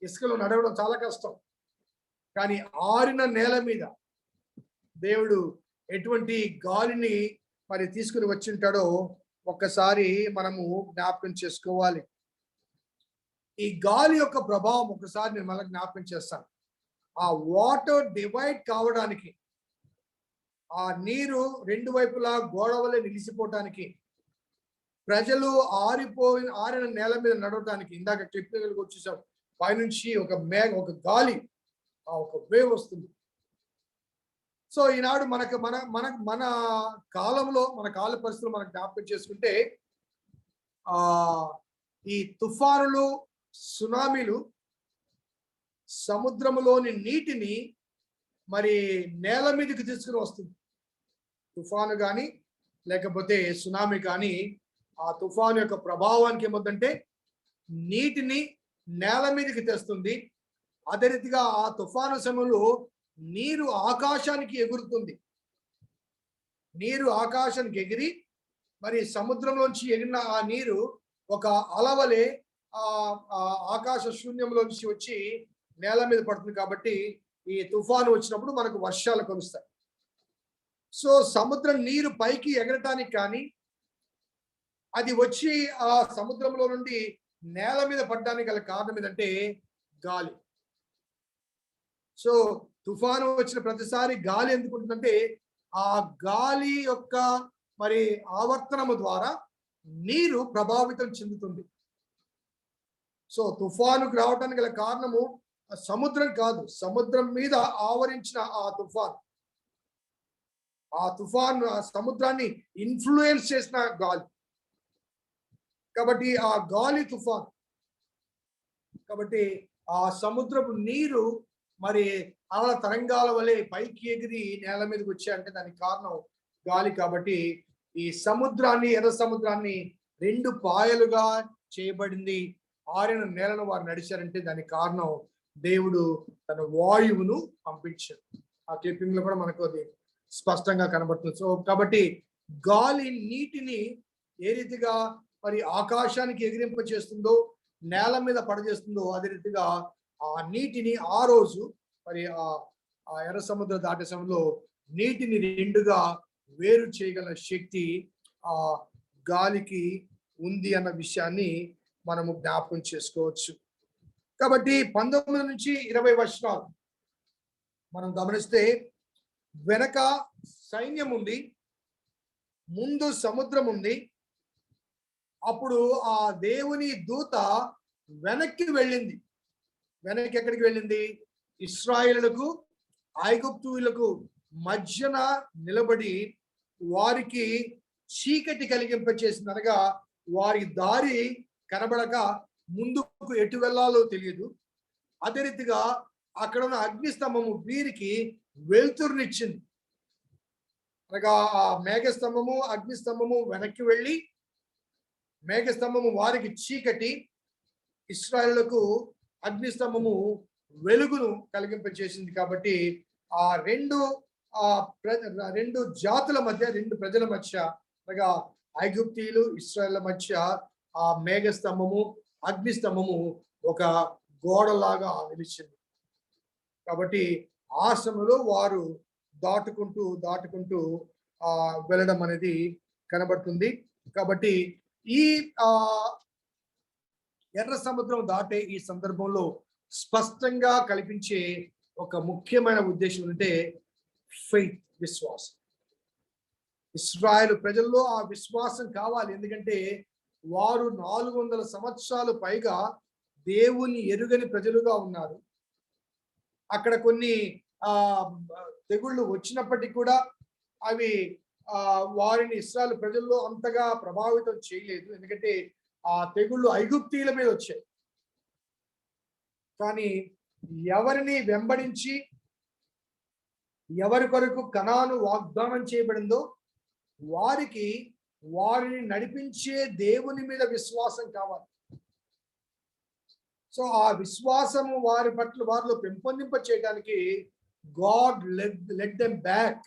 ఇసుకలో నడవడం చాలా కష్టం. కానీ ఆరిన నేల మీద దేవుడు ఎటువంటి గాలిని మరి తీసుకుని వచ్చి ఉంటాడో ఒక్కసారి మనము జ్ఞాపకం చేసుకోవాలి. ఈ గాలి యొక్క ప్రభావం ఒకసారి నేను మళ్ళీ జ్ఞాపకం చేస్తాను. ఆ వాటర్ డివైడ్ కావడానికి, ఆ నీరు రెండు వైపులా గోడవలే నిలిచిపోవటానికి, ప్రజలు ఆరిన నేల మీద నడవటానికి, ఇందాక క్లిప్పింగ్ వచ్చేసాం, పైనుంచి ఒక గాలి, ఒక వేవ్ వస్తుంది. సో ఈనాడు మన కాలంలో, మన కాల పరిస్థితులు మనకు జ్ఞాపకం చేసుకుంటే, ఈ తుఫానులు, సునామీలు సముద్రములోని నీటిని మరి నేల మీదకి తీసుకుని వస్తుంది. తుఫాను కానీ లేకపోతే సునామీ కానీ, ఆ తుఫాను యొక్క ప్రభావానికి ఏమవుతుందంటే నీటిని నేల మీదకి తెస్తుంది. అదే రీతిగా ఆ తుఫాను సమయంలో నీరు ఆకాశానికి ఎగురుతుంది. నీరు ఆకాశానికి ఎగిరి మరి సముద్రంలోంచి ఎగిరిన ఆ నీరు ఒక అలవలే ఆకాశ శూన్యంలోంచి వచ్చి నేల మీద పడుతుంది. కాబట్టి ఈ తుఫాను వచ్చినప్పుడు మనకు వర్షాలు కురుస్తాయి. సో సముద్రం నీరు పైకి ఎగరటానికి కానీ, అది వచ్చి ఆ సముద్రంలో నుండి నేల మీద పడడానికి గల కారణం ఏంటంటే గాలి. సో తుఫాను వచ్చిన ప్రతిసారి గాలి ఎందుకు ఉంటుందంటే, ఆ గాలి యొక్క మరి ఆవర్తనము ద్వారా నీరు ప్రభావితం చెందుతుంది. సో తుఫానుకు రావడానికి గల కారణము సముద్రం కాదు, సముద్రం మీద ఆవరించిన ఆ తుఫాన్ సముద్రాన్ని ఇన్ఫ్లుయెన్స్ చేసిన గాలి. కాబట్టి ఆ గాలి తుఫాన్. కాబట్టి ఆ సముద్రపు నీరు మరి అలా తరంగాల వలె పైకి ఎగిరి నేల మీదకి వచ్చాయంటే దానికి కారణం గాలి. కాబట్టి ఈ సముద్రాన్ని, ఎర్ర సముద్రాన్ని రెండు పాయలుగా చేయబడింది. ఆరిన నేలను వారు నడిచారంటే దానికి కారణం దేవుడు తన వాయువును పంపించాడు. ఆ క్లిప్పింగ్ లో కూడా మనకు అది స్పష్టంగా కనబడుతుంది. సో కాబట్టి గాలి నీటిని ఏ రీతిగా మరి ఆకాశానికి ఎగిరింప చేస్తుందో, నేల మీద పడజేస్తుందో, అదే రీతిగా ఆ నీటిని ఆ రోజు మరి ఆ ఎర్ర సముద్ర దాటే సమయంలో నీటిని రెండుగా వేరు చేయగల శక్తి ఆ గాలికి ఉంది అన్న విషయాన్ని మనము జ్ఞాపకం చేసుకోవచ్చు. కాబట్టి 19 నుంచి 20 వచనాలు మనం గమనిస్తే, వెనక సైన్యం ఉంది, ముందు సముద్రం ఉంది. అప్పుడు ఆ దేవుని దూత వెనక్కి వెళ్ళింది. వెనక్కి ఎక్కడికి వెళ్ళింది? ఇశ్రాయేలులకు ఐగుప్తీయులకు మధ్యన నిలబడి వారికి చీకటి కలిగింపచేసింది. అనగా వారి దారి కనబడక ముందుకు ఎటు వెళ్ళాలో తెలియదు. అదే రీతిగా అక్కడ ఉన్న అగ్నిస్తంభము వీరికి వెలుతురునిచ్చింది. అనగా ఆ మేఘస్తంభము, అగ్నిస్తంభము వెనక్కి వెళ్ళి, మేఘస్తంభము వారికి చీకటి, ఇశ్రాయేలులకు అగ్నిస్తంభము వెలుగును కలిగింపచేసింది. కాబట్టి ఆ రెండు జాతుల మధ్య, రెండు ప్రజల మధ్య, అనగా ఐగుప్తీయులు ఇశ్రాయేళ్ల మధ్య ఆ మేఘ స్తంభము అగ్ని స్తంభము ఒక గోడలాగా నిలిచింది. కాబట్టి ఆ సమయంలో వారు దాటుకుంటూ వెళ్ళడం అనేది కనబడుతుంది. కాబట్టి ఈ ఎర్ర సముద్రం దాటే ఈ సందర్భంలో స్పష్టంగా కల్పించే ఒక ముఖ్యమైన ఉద్దేశం అంటే ఫెయిత్, విశ్వాసం. ఇశ్రాయేలు ప్రజల్లో ఆ విశ్వాసం కావాలి. ఎందుకంటే వారు 400 సంవత్సరాలు పైగా దేవుని ఎరుగని ప్రజలుగా ఉన్నారు. అక్కడ కొన్ని తెగుళ్ళు వచ్చినప్పటికీ కూడా అవి వారిని ఇశ్రాయేలు ప్రజల్లో అంతగా ప్రభావితం చేయలేదు. ఎందుకంటే ఆ తెగుళ్ళు ఐగుప్తీయుల మీద వచ్చాయి. కానీ ఎవరిని వెంబడించి ఎవరి కొరకు కనాను వాగ్దానం చేయబడిందో వారిని నడిపించే దేవుని మీద విశ్వాసం కావాలి. సో ఆ విశ్వాసము వారిలో పెంపొందింప చేయడానికి గాడ్ లెట్ దెమ్ బ్యాక్,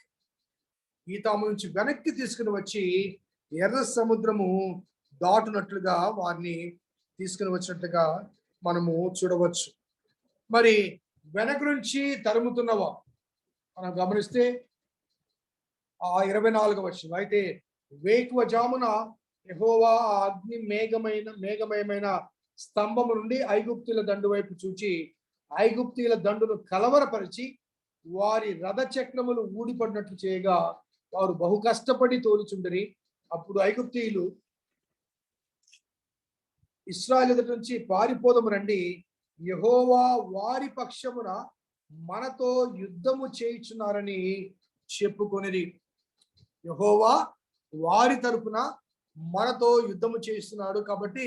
ఈ తాము నుంచి వెనక్కి తీసుకుని వచ్చి ఎర్ర సముద్రము దాటునట్లుగా వారిని తీసుకుని వచ్చినట్లుగా మనము చూడవచ్చు. మరి వెనక నుంచి తరుముతున్నవా మనం గమనిస్తే 24వ వచనం, అయితే వేకువ జామున యెహోవా ఆ అగ్ని మేఘమయమైన స్తంభము నుండి ఐగుప్తుల దండు వైపు చూచి ఐగుప్తీయుల దండును కలవరపరిచి వారి రథ చక్రములు ఊడిపడినట్లు చేయగా వారు బహు కష్టపడి తోలుచుండరి. అప్పుడు ఐగుప్తీయులు ఇశ్రాయేలు ఎదుట నుంచి పారిపోదము రండి, యెహోవా వారి పక్షమున మనతో యుద్ధము చేయుచున్నారని చెప్పుకొనిరి. యెహోవా వారి తరపున మనతో యుద్ధము చేస్తున్నాడు కాబట్టి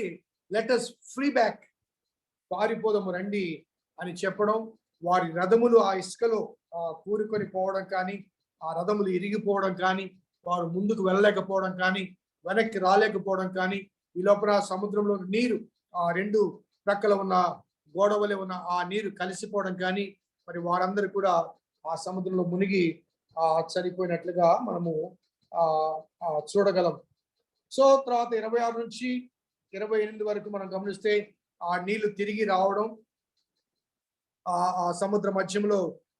లెట్ us ఫ్రీ బ్యాక్, పారిపోదము రండి అని చెప్పడం. వారి రథములు ఆ ఇసుకలో కూరుకొని పోవడం కానీ, ఆ రథములు ఇరిగిపోవడం కానీ, వారు ముందుకు వెళ్ళలేకపోవడం కానీ, వెనక్కి రాలేకపోవడం కానీ, ఈ లోపల సముద్రంలో నీరు ఆ 2 ప్రక్కల ఉన్న గోడవలే ఉన్న ఆ నీరు కలిసిపోవడం కానీ, మరి వారందరూ కూడా ఆ సముద్రంలో మునిగి చనిపోయినట్లుగా మనము చూడగలం. సో తర్వాత 26 నుంచి 28 వరకు మనం గమనిస్తే ఆ నీళ్లు తిరిగి రావడం, ఆ సముద్ర మధ్యంలో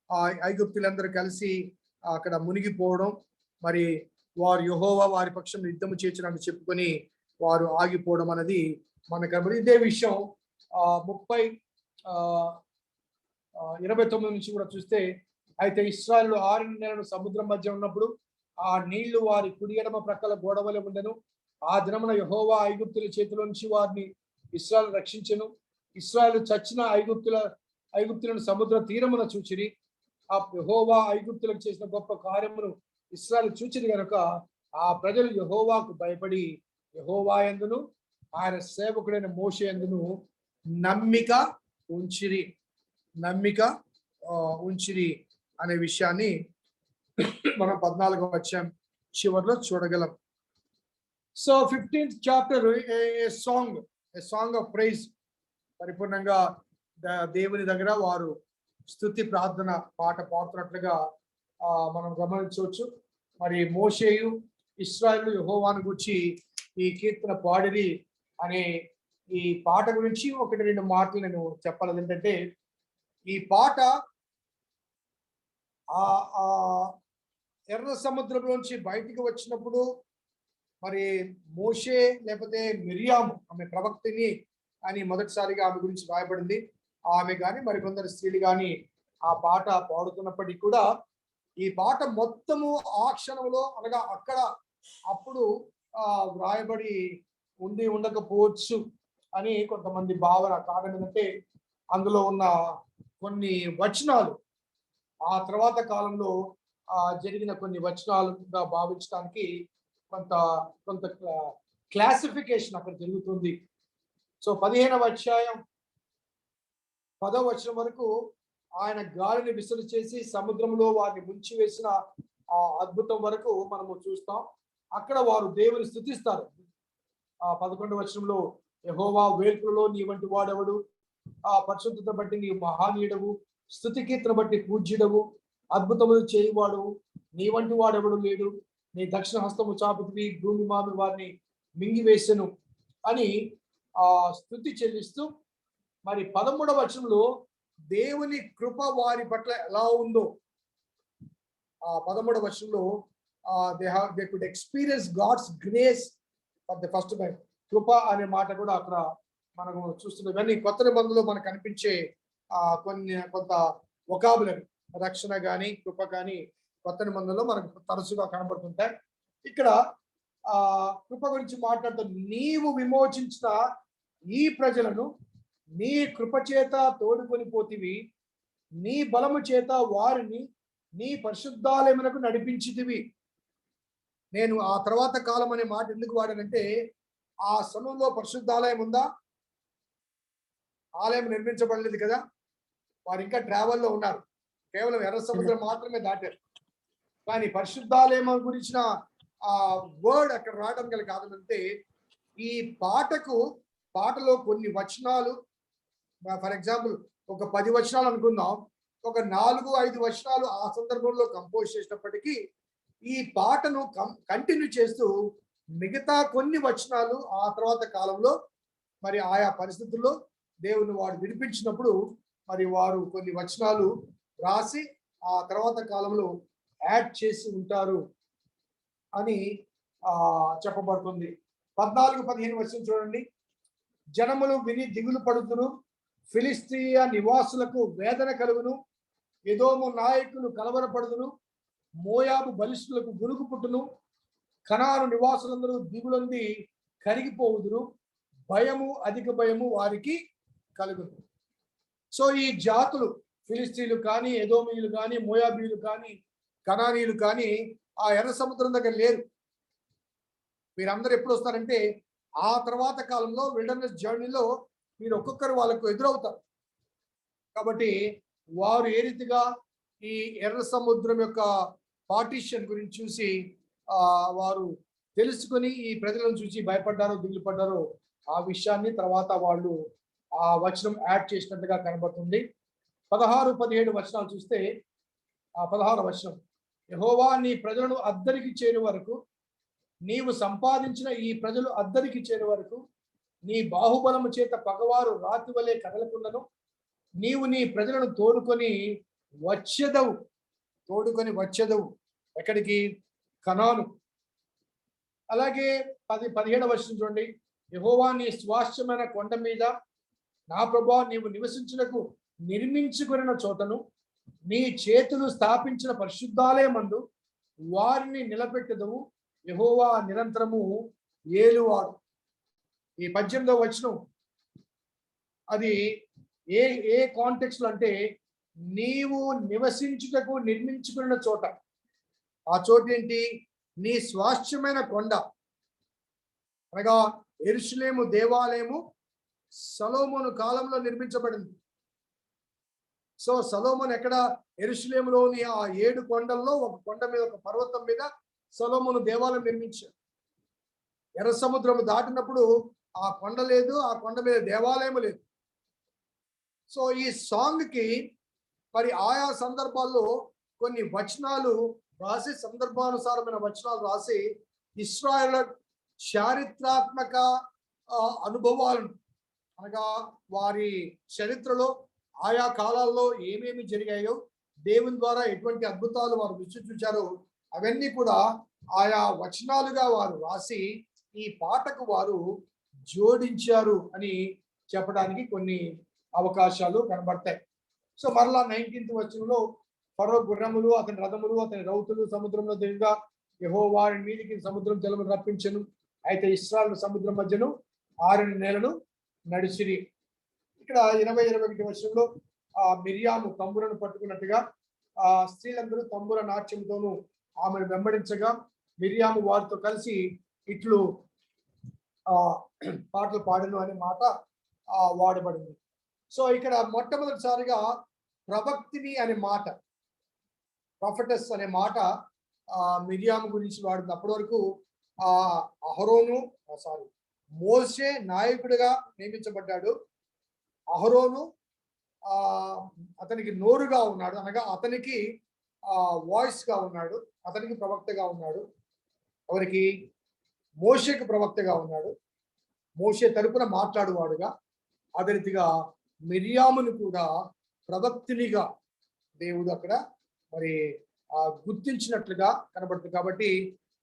ఆ ఐగుప్తులందరూ కలిసి అక్కడ మునిగిపోవడం, మరి వారు యెహోవా వారి పక్షం యుద్ధము చేర్చునని చెప్పుకొని వారు ఆగిపోవడం అనేది మనకు ఇదే విషయం 29 నుంచి కూడా చూస్తే, అయితే ఇశ్రాయేలు 6 నెలలు సముద్రం మధ్య ఉన్నప్పుడు ఆ నీళ్లు వారి కుడి ఎడమ ప్రక్కల గోడవలె ఉండెను. ఆ దినమున యెహోవా ఐగుప్తుల చేతిలో నుంచి వారిని ఇశ్రాయేలు రక్షించెను. ఇశ్రాయేలు చచ్చిన ఐగుప్తులను సముద్ర తీరమున చూచిరి. ఆ యెహోవా ఐగుప్తులకు చేసిన గొప్ప కార్యమును ఇశ్రాయేలు చూచిరి గనుక ఆ ప్రజలు యెహోవాకు భయపడి యెహోవా యందును ఆయన సేవకుడైన మోషే యందును నమ్మిక ఉంచిరి అనే విషయాన్ని మనం 14వ అధ్యాయం చివరిలో చూడగలం. So 15th chapter a song of praise, పరిపూర్ణంగా దేవుని దగ్గర వారు స్తుతి ప్రార్థన పాట పాడుతున్నట్లుగా మనం గమనించవచ్చు. మరి మోషేయు ఇశ్రాయేలు యెహోవాను గురించి ఈ కీర్తన పాడిరి అనే ఈ పాట గురించి 1-2 మాటలు నేను చెప్పాలి. ఏంటంటే ఈ పాట ఆ ఎర్ర సముద్రంలోంచి బయటికి వచ్చినప్పుడు మరి మోషే లేకపోతే మిరియాము ఆమె ప్రవక్తిని అని మొదటిసారిగా ఆమె గురించి రాయబడింది. ఆమె కానీ మరికొందరు స్త్రీలు కానీ ఆ పాట పాడుతున్నప్పటికీ కూడా ఈ పాట మొత్తము ఆ క్షణంలో అనగా అప్పుడు వ్రాయబడి ఉండకపోవచ్చు అని కొంతమంది భావన. కారణం ఏంటంటే అందులో ఉన్న కొన్ని వచనాలు ఆ తర్వాత కాలంలో జరిగిన కొన్ని వచనాలుగా భావించడానికి కొంత క్లాసిఫికేషన్ అక్కడ జరుగుతుంది. సో 15వ అధ్యాయం 10వ వచనం వరకు ఆయన గాలిని విసురు చేసి సముద్రంలో వారిని ముంచి వేసిన ఆ అద్భుతం వరకు మనము చూస్తాం. అక్కడ వారు దేవుని స్తుతిస్తారు. 11వ వచనంలో యెహోవా వేల్పులలో నీ వంటి వాడెవడు, ఆ పరిశుద్ధత బట్టి నీ మహానీయుడవు, స్తుతి కీర్తన బట్టి పూజ్యుడవు, అద్భుతములు చేయువాడు నీ వంటి వాడెవడు లేడు, నీ దక్షిణ హస్తము చాపుతుంది, భూమి మామి వారిని మింగివేసెను అని స్తుతి చెల్లిస్తూ మరి 13వ వచనంలో దేవుని కృప వారి పట్ల ఎలా ఉందో, ఆ 13వ వచనంలో they could experience God's grace for the first time. కృప అనే మాట కూడా అక్కడ మనము చూస్తున్నాం. ఇవన్నీ కొత్త నిబంధనలో మనకు కనిపించే కొంత వొకాబులరీ, రక్షణ కానీ కృప కానీ కొత్త నిబంధనలో మనకు తరచుగా కనబడుతుంటాయి. ఇక్కడ కృప గురించి మాట్లాడుతూ, నీవు విమోచించిన ఈ ప్రజలను నీ కృప చేత తోడుకొని పోతివి, నీ బలము చేత వారిని నీ పరిశుద్ధాలయమునకు నడిపించితివి. నేను ఆ తర్వాత కాలం అనే మాట ఎందుకు వాడానంటే, ఆ సమయంలో పరిశుద్ధాలయం ఉందా? ఆలయం నిర్మించబడలేదు కదా, వారు ఇంకా ట్రావెల్లో ఉన్నారు. కేవలం ఎర్ర సముద్రం మాత్రమే దాటారు. కానీ పరిశుద్ధాలయం గురించిన వర్డ్ అక్కడ రావడం గల కారణమంటే, ఈ పాటలో కొన్ని వచనాలు, ఫర్ ఎగ్జాంపుల్ ఒక 10 వచనాలు అనుకుందాం, ఒక 4-5 వచనాలు ఆ సందర్భంలో కంపోజ్ చేసినప్పటికీ ఈ పాటను కంటిన్యూ చేస్తూ మిగతా కొన్ని వచనాలు ఆ తర్వాత కాలంలో మరి ఆయా పరిస్థితుల్లో దేవుని వారు విడిపించినప్పుడు మరి వారు కొన్ని వచనాలు రాసి ఆ తర్వాత కాలంలో యాడ్ చేసి ఉంటారు అని చెప్పబడుతుంది. 14-15 వచనం చూడండి. జనములు విని దిగులు పడుతును, ఫిలిస్తీయ నివాసులకు వేదన కలుగును, ఎదోము నాయకులు కలవరపడుదును, మోయాబు బలిష్ఠులకు గురుగు పుట్టును, కనాను నివాసులందరూ దిగులంది కరిగిపోవుదురు, భయము అధిక భయము వారికి కలుగును. సో ఈ జాతులు, ఫిలిస్తీన్లు కానీ, ఎదోమీయులు కానీ, మోయాబీయులు కానీ, కనానీయులు కానీ ఆ ఎర్ర సముద్రం దగ్గర లేరు. వీరందరూ ఎప్పుడు వస్తారంటే ఆ తర్వాత కాలంలో విల్డర్నెస్ జర్నీలో మీరు ఒక్కొక్కరు వాళ్ళకు ఎదురవుతారు. కాబట్టి వారు ఏ రీతిగా ఈ ఎర్ర సముద్రం యొక్క పార్టీషన్ గురించి చూసి వారు తెలుసుకొని ఈ ప్రజలను చూసి భయపడ్డారో, దిగులు పడ్డారో ఆ విషయాన్ని తర్వాత వాళ్ళు ఆ వచనం యాడ్ చేసినట్టుగా కనబడుతుంది. 16-17 వచనాలు చూస్తే, ఆ 16వ వచనం, యెహోవా నీ ప్రజలను అద్దరికి చేరు వరకు, నీవు సంపాదించిన ఈ ప్రజలు అద్దరికి చేరు వరకు, నీ బాహుబలము చేత పగవారు రాతి వలె కదలకుండాను, నీవు నీ ప్రజలను తోడుకొని వచ్చెదవు. ఎక్కడికి? కనాను. అలాగే 17వ వచనం చూడండి. యెహోవా నీ స్వాస్థ్యమైన కొండ మీద నా ప్రభువా నీవు నివసించుటకు నిర్మించుకొనిన చోటను, నీ చేతులు స్థాపించిన పరిశుద్ధాలయమందు వారిని నిలబెట్టెదవు. యెహోవా నిరంతరము ఏలువాడు. ఈ 18వ వచనం అది ఏ కాంటెక్స్ట్ లో అంటే, నీవు నివసించుటకు నిర్మించుకున్న చోట. ఆ చోటు ఏంటి? నీ స్వాస్థ్యమైన కొండ అనగా యెరూషలేము దేవాలయము సొలొమోను కాలంలో నిర్మించబడింది. సో సొలొమోను ఎక్కడ? యెరూషలేములోని ఆ 7 కొండల్లో ఒక కొండ మీద, ఒక పర్వతం మీద సొలొమోను దేవాలయం నిర్మించాడు. ఎర్ర సముద్రము దాటినప్పుడు ఆ కొండ లేదు, ఆ కొండ మీద దేవాలయం లేదు. సో ఈ సాంగ్ కి మరి ఆయా సందర్భాల్లో కొన్ని వచనాలు రాసి, సందర్భానుసారమైన వచనాలు రాసి ఇశ్రాయేలు చారిత్రాత్మక అనుభవాలను, అనగా వారి చరిత్రలో ఆయా కాలాల్లో ఏమేమి జరిగాయో, దేవుని ద్వారా ఎటువంటి అద్భుతాలు వారు రుచి చూచారో అవన్నీ కూడా ఆయా వచనాలుగా వారు రాసి ఈ పాటకు వారు జోడించారు అని చెప్పడానికి కొన్ని అవకాశాలు కనబడతాయి. సో మరలా 19th వచనంలో, ఫరో గుర్రములు, అతని రథములు, అతని రౌతులు సముద్రంలో దిగుగా యెహోవా వారి మీదికి సముద్రం జలము రప్పించెను. అయితే ఇశ్రాయేలు సముద్రం మధ్యను 6 నెలలు నడిచిరి. ఇక్కడ 20-21 వచనంలో మిరియాము తంబురను పట్టుకున్నట్టుగా స్త్రీలందరూ తంబుర నాట్యంతోనూ ఆమెను వెంబడించగా మిరియాము వారితో కలిసి ఇట్లు పాటలు పాడను అనే మాట వాడబడింది. సో ఇక్కడ మొట్టమొదటిసారిగా ప్రవక్తిని అనే మాట, ప్రొఫెటస్ అనే మాట మిరియాము గురించి వాడింది. అప్పటి వరకు మోషే నాయకుడిగా నియమించబడ్డాడు. అహరోను అతనికి నోరుగా ఉన్నాడు, అనగా అతనికి వాయిస్ గా ఉన్నాడు, అతనికి ప్రవక్తగా ఉన్నాడు. ఎవరికి? మోషేకు ప్రవక్తగా ఉన్నాడు, మోషే తరపున మాట్లాడువాడుగా. అదే రీతిగా మిర్యామును కూడా ప్రవక్తినిగా దేవుడు అక్కడ మరి గుర్తించినట్లుగా కనబడుతుంది. కాబట్టి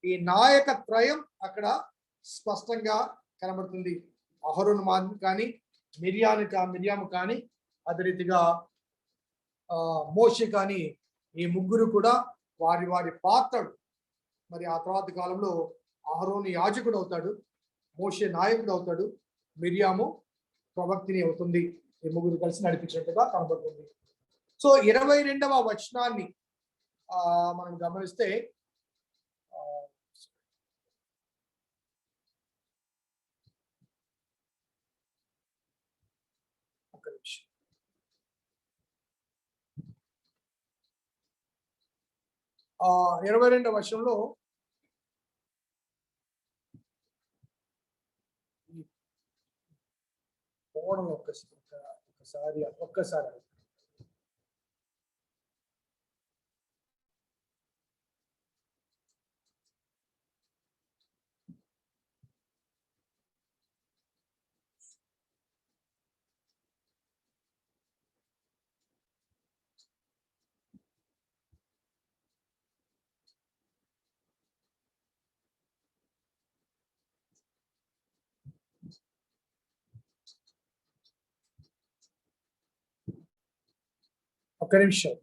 ఈ నాయకత్రయం అక్కడ స్పష్టంగా కనబడుతుంది. అహరోను కానీ మిర్యాము కానీ అదే రీతిగా మోషే కానీ, ఈ ముగ్గురు కూడా వారి వారి పాత్రలు. మరి ఆ తర్వాత కాలంలో అహరోను యాజకుడు అవుతాడు, మోషే నాయకుడు అవుతాడు, మిర్యాము ప్రవక్తిని అవుతుంది. ఈ ముగ్గురు కలిసి నడిపించినట్టుగా కనబడుతుంది. సో 22వ వచనాన్ని మనం గమనిస్తే ఒక నిమిషం. 22వ వచనంలో పోవడం ఒక్కసారి ఒక్క నిమిషం.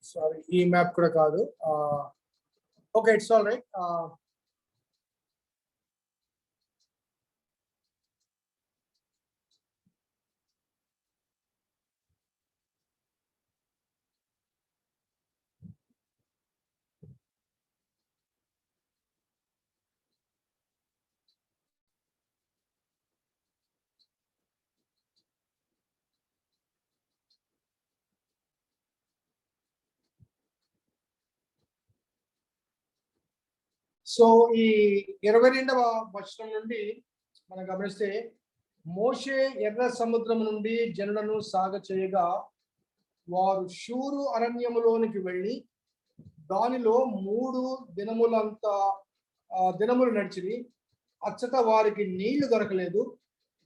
సారీ, ఈ మ్యాప్ కూడా కాదు. Okay, it's all right. So ఈ 22వ వచనం నుండి మనం గమనిస్తే, మోషే ఎర్ర సముద్రం నుండి జనులను సాగ చేయగా వారు షూరు అరణ్యములోనికి వెళ్ళి దానిలో 3 దినములు నడిచిరి. అచ్చట వారికి నీళ్లు దొరకలేదు.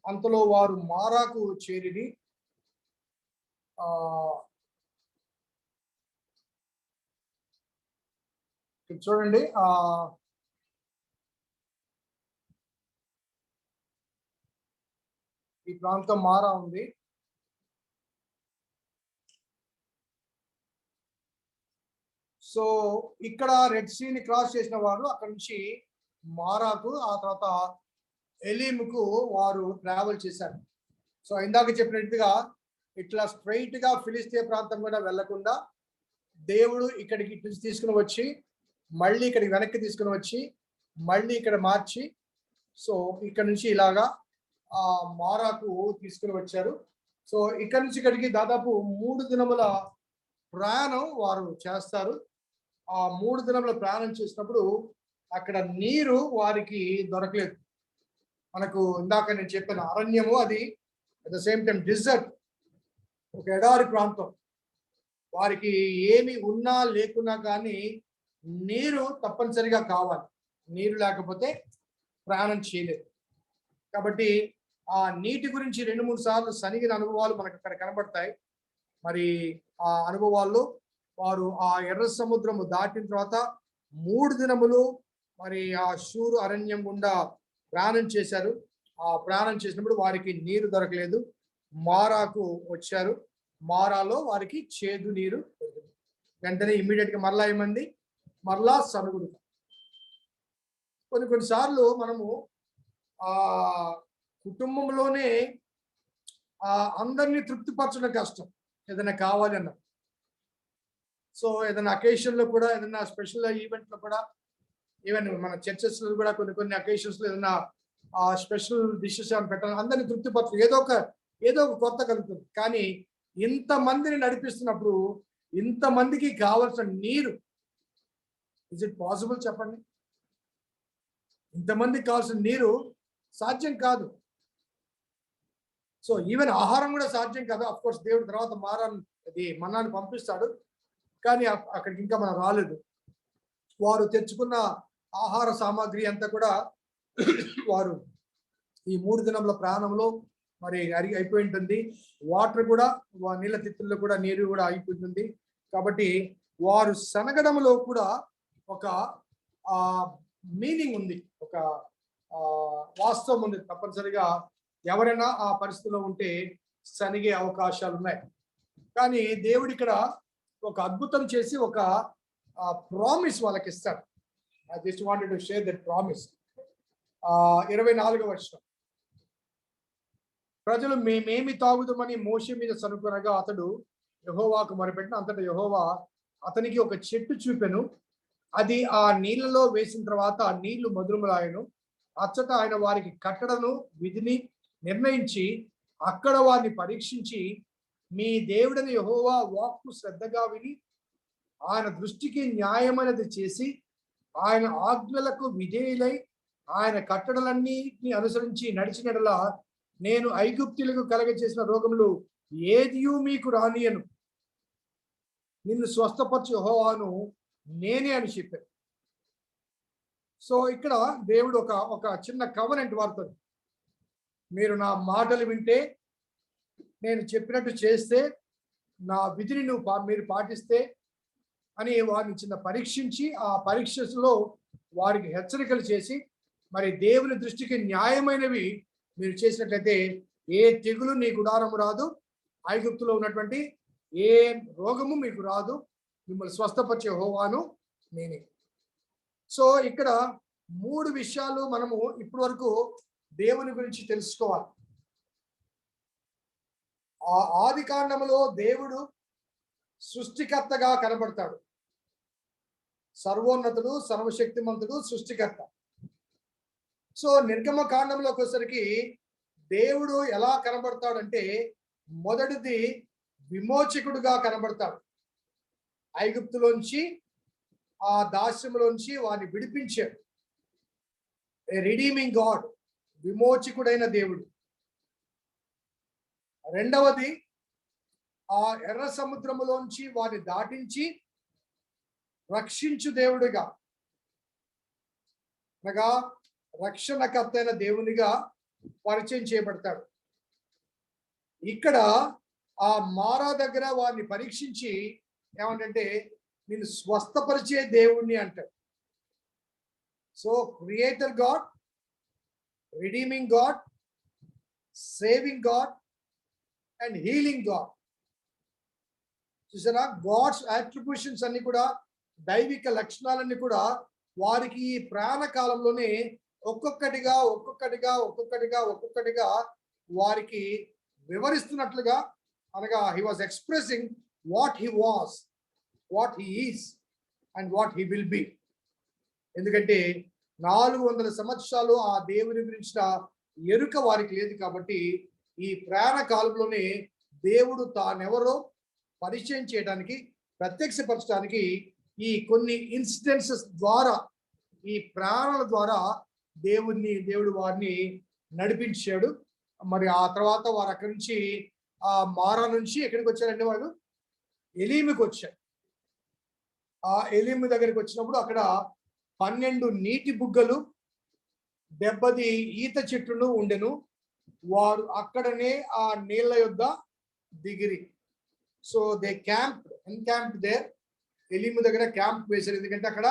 అంతలో వారు మారాకు చేరిరి. చూడండి, ఈ ప్రాంతం మారా ఉంది. సో ఇక్కడ రెడ్ సీని క్రాస్ చేసిన వారు అక్కడ నుంచి మారాకు, ఆ తర్వాత ఎలీముకు వారు ట్రావెల్ చేశారు. సో ఇందాక చెప్పినట్టుగా ఇట్లా స్ట్రైట్ గా ఫిలిస్తీయ ప్రాంతం కూడా వెళ్లకుండా దేవుడు ఇక్కడికి తీసుకుని వచ్చి మళ్ళీ ఇక్కడికి వెనక్కి తీసుకుని వచ్చి మళ్ళీ ఇక్కడ మార్చి, సో ఇక్కడ నుంచి ఇలాగా మారాకు తీసుకుని వచ్చారు. సో ఇక్కడ నుంచి ఇక్కడికి దాదాపు 3 దినముల ప్రయాణం వారు చేస్తారు. ఆ 3 దినముల ప్రయాణం చేసినప్పుడు అక్కడ నీరు వారికి దొరకలేదు. మనకు ఇందాక నేను చెప్పిన అరణ్యము, అది at the same time desert, ఒక ఎడారి ప్రాంతం. వారికి ఏమి ఉన్నా లేకున్నా కానీ నీరు తప్పనిసరిగా కావాలి. నీరు లేకపోతే ప్రయాణం చేయలేదు. కాబట్టి ఆ నీటి గురించి 2-3 సార్లు సనిగిన అనుభవాలు మనకు అక్కడ కనబడతాయి. మరి ఆ అనుభవాల్లో వారు ఆ ఎర్ర సముద్రము దాటిన తర్వాత 3 దినములు మరి ఆ షూరు అరణ్యం గుండా ప్రయాణం చేశారు. ఆ ప్రయాణం చేసినప్పుడు వారికి నీరు దొరకలేదు. మారాకు వచ్చారు. మారాలో వారికి చేదు నీరు దొరికింది. వెంటనే ఇమ్మీడియట్ గా మరలా ఏమంది, మరలా సనుగుడు. కొన్నిసార్లు మనము ఆ కుటుంబంలోనే అందరినీ తృప్తిపరచడం కష్టం. ఏదైనా కావాలి అన్న, సో ఏదైనా అకేషన్ లో కూడా, ఏదైనా స్పెషల్ ఈవెంట్ లో కూడా, ఈవెన్ మన చర్చెస్ లో కూడా కొన్ని అకేషన్స్ లో ఏదైనా స్పెషల్ డిషెస్ ఏమైనా పెట్టాలి, అందరినీ తృప్తిపరచడం ఏదో ఒక కొత్త కలుగుతుంది. కానీ ఇంతమందిని నడిపిస్తున్నప్పుడు ఇంతమందికి కావాల్సిన నీరు, ఇజ్ ఇట్ పాసిబుల్ చెప్పండి? ఇంతమందికి కావాల్సిన నీరు సాధ్యం కాదు. సో ఈవెన్ ఆహారం కూడా సాధ్యం కాదు. అఫ్ కోర్స్ దేవుడు తర్వాత మన్నాన్ని పంపిస్తాడు, కానీ అక్కడికి ఇంకా మనం రాలేదు. వారు తెచ్చుకున్న ఆహార సామాగ్రి అంతా కూడా వారు ఈ 3 దినముల ప్రయాణంలో మరి అయిపోయి ఉంటుంది. వాటర్ కూడా, నీళ్ళ తిత్తుల్లో కూడా నీరు కూడా అయిపోతుంది. కాబట్టి వారు సనగడంలో కూడా ఒక మీనింగ్ ఉంది, ఒక వాస్తవం ఉంది. తప్పనిసరిగా ఎవరైనా ఆ పరిస్థితిలో ఉంటే సనిగే అవకాశాలు ఉన్నాయి. కానీ దేవుడు ఇక్కడ ఒక అద్భుతం చేసి ఒక ప్రామిస్ వాళ్ళకి ఇస్తాడు. I just wanted to share that promise. 24వ వచనం, ప్రజలు మేమేమి తాగుదామని మోషే మీద సనుకొనగా అతడు యెహోవాకు మొరపెట్టిన. అంతటా యెహోవా అతనికి ఒక చెట్టు చూపెను. అది ఆ నీళ్లలో వేసిన తర్వాత ఆ నీళ్లు మధురములాయను. అచ్చట ఆయన వారికి కట్టడను విధిని నిర్ణయించి అక్కడ వారిని పరీక్షించి, మీ దేవుడని యెహోవా వాక్కు శ్రద్ధగా విని ఆయన దృష్టికి న్యాయమైనది చేసి ఆయన ఆజ్ఞలకు విధేయులై ఆయన కట్టడలన్నిటిని అనుసరించి నడిచినడలా నేను ఐగుప్తులకు కలగచేసిన రోగములు ఏదియూ మీకు రానియను, నిన్ను స్వస్థపరచు యెహోవాను నేనే అని చెప్పారు. సో ఇక్కడ దేవుడు ఒక చిన్న కవనెంట్ వాడుతుంది. మీరు నా మాటలు వింటే, నేను చెప్పినట్టు చేస్తే, నా విధిని మీరు పాటిస్తే అని వారిని చిన్న పరీక్షించి, ఆ పరీక్షలో వారికి హెచ్చరికలు చేసి, మరి దేవుని దృష్టికి న్యాయమైనవి మీరు చేసినట్లయితే ఏ తెగులు నీ గుడారము రాదు, ఐగుప్తులో ఉన్నటువంటి ఏ రోగము మీకు రాదు, మిమ్మల్ని స్వస్థపరిచే యెహోవాను నేనే. సో ఇక్కడ 3 విషయాలు మనము ఇప్పటి వరకు దేవుని గురించి తెలుసుకోవాలి. ఆ ఆది కాండములో దేవుడు సృష్టికర్తగా కనబడతాడు. సర్వోన్నతుడు, సర్వశక్తిమంతుడు, సృష్టికర్త. సో నిర్గమ కాండంలోకి వచ్చేసరికి దేవుడు ఎలా కనబడతాడంటే, మొదటిది విమోచకుడుగా కనబడతాడు. ఐగుప్తులోంచి, ఆ దాస్యములోంచి వారిని విడిపించాడు. రిడీమింగ్ గాడ్, విమోచకుడైన దేవుడు. రెండవది ఆ ఎర్ర సముద్రములోంచి వారిని దాటించి రక్షించు దేవుడిగా, అనగా రక్షణకర్త అయిన దేవునిగా పరిచయం చేయబడతాడు. ఇక్కడ ఆ మారా దగ్గర వారిని పరీక్షించి ఏమంటే నిన్ను స్వస్థపరిచే దేవుణ్ణి అంటాడు. So creator God, redeeming God, saving God and healing God. చూసారా, గాడ్స్ అట్రిబ్యూషన్స్ అన్ని కూడా, దైవిక లక్షణాలన్నీ కూడా వారికి ఈ ప్రాణ కాలంలోనే ఒక్కొక్కటిగా వారికి వివరిస్తున్నట్లుగా, అనగా he was expressing what he was, what he is and what he will be. ఎందుకంటే 400 సంవత్సరాలు ఆ దేవుని గురించిన ఎరుక వారికి లేదు. కాబట్టి ఈ ప్రాణ కాలంలోనే దేవుడు తానెవరో పరిచయం చేయడానికి, ప్రత్యక్షపరచడానికి ఈ కొన్ని ఇన్సిడెన్సెస్ ద్వారా, ఈ ప్రాణాల ద్వారా దేవుడు వారిని నడిపించాడు. మరి ఆ తర్వాత వారు అక్కడి నుంచి ఆ మారా నుంచి ఎక్కడికి వచ్చారంటే వాళ్ళు ఎలీముకి వచ్చారు. ఆ ఎలీము దగ్గరికి వచ్చినప్పుడు అక్కడ 12 నీటి బుగ్గలు, 70 ఈత చెట్లు ఉండెను. వారు అక్కడనే ఆ నీళ్ల యొద్ద దిగిరి. సో దే ఎన్కాంప్డ్ దేర్ ఎలీము దగ్గర క్యాంప్ వేశారు. ఎందుకంటే అక్కడ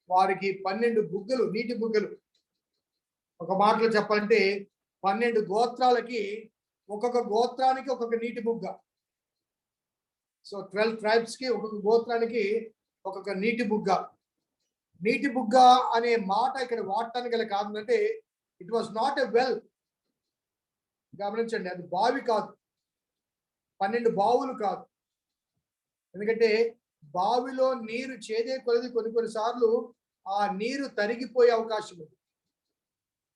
వారికి 12 బుగ్గలు, నీటి బుగ్గలు. ఒక మాటలో చెప్పాలంటే 12 గోత్రాలకి ఒక్కొక్క గోత్రానికి ఒక్కొక్క నీటి బుగ్గ. సో 12 ట్రైబ్స్ కి ఒక్కొక్క గోత్రానికి ఒక్కొక్క నీటి బుగ్గ. నీటి బుగ్గ అనే మాట ఇక్కడ వాడటానికి గల కారణం అంటే it was not a well. గమనించండి, అది బావి కాదు, 12 బావులు కాదు. ఎందుకంటే బావిలో నీరు చేదే కొలది కొన్నిసార్లు ఆ నీరు తరిగిపోయే అవకాశం ఉంది.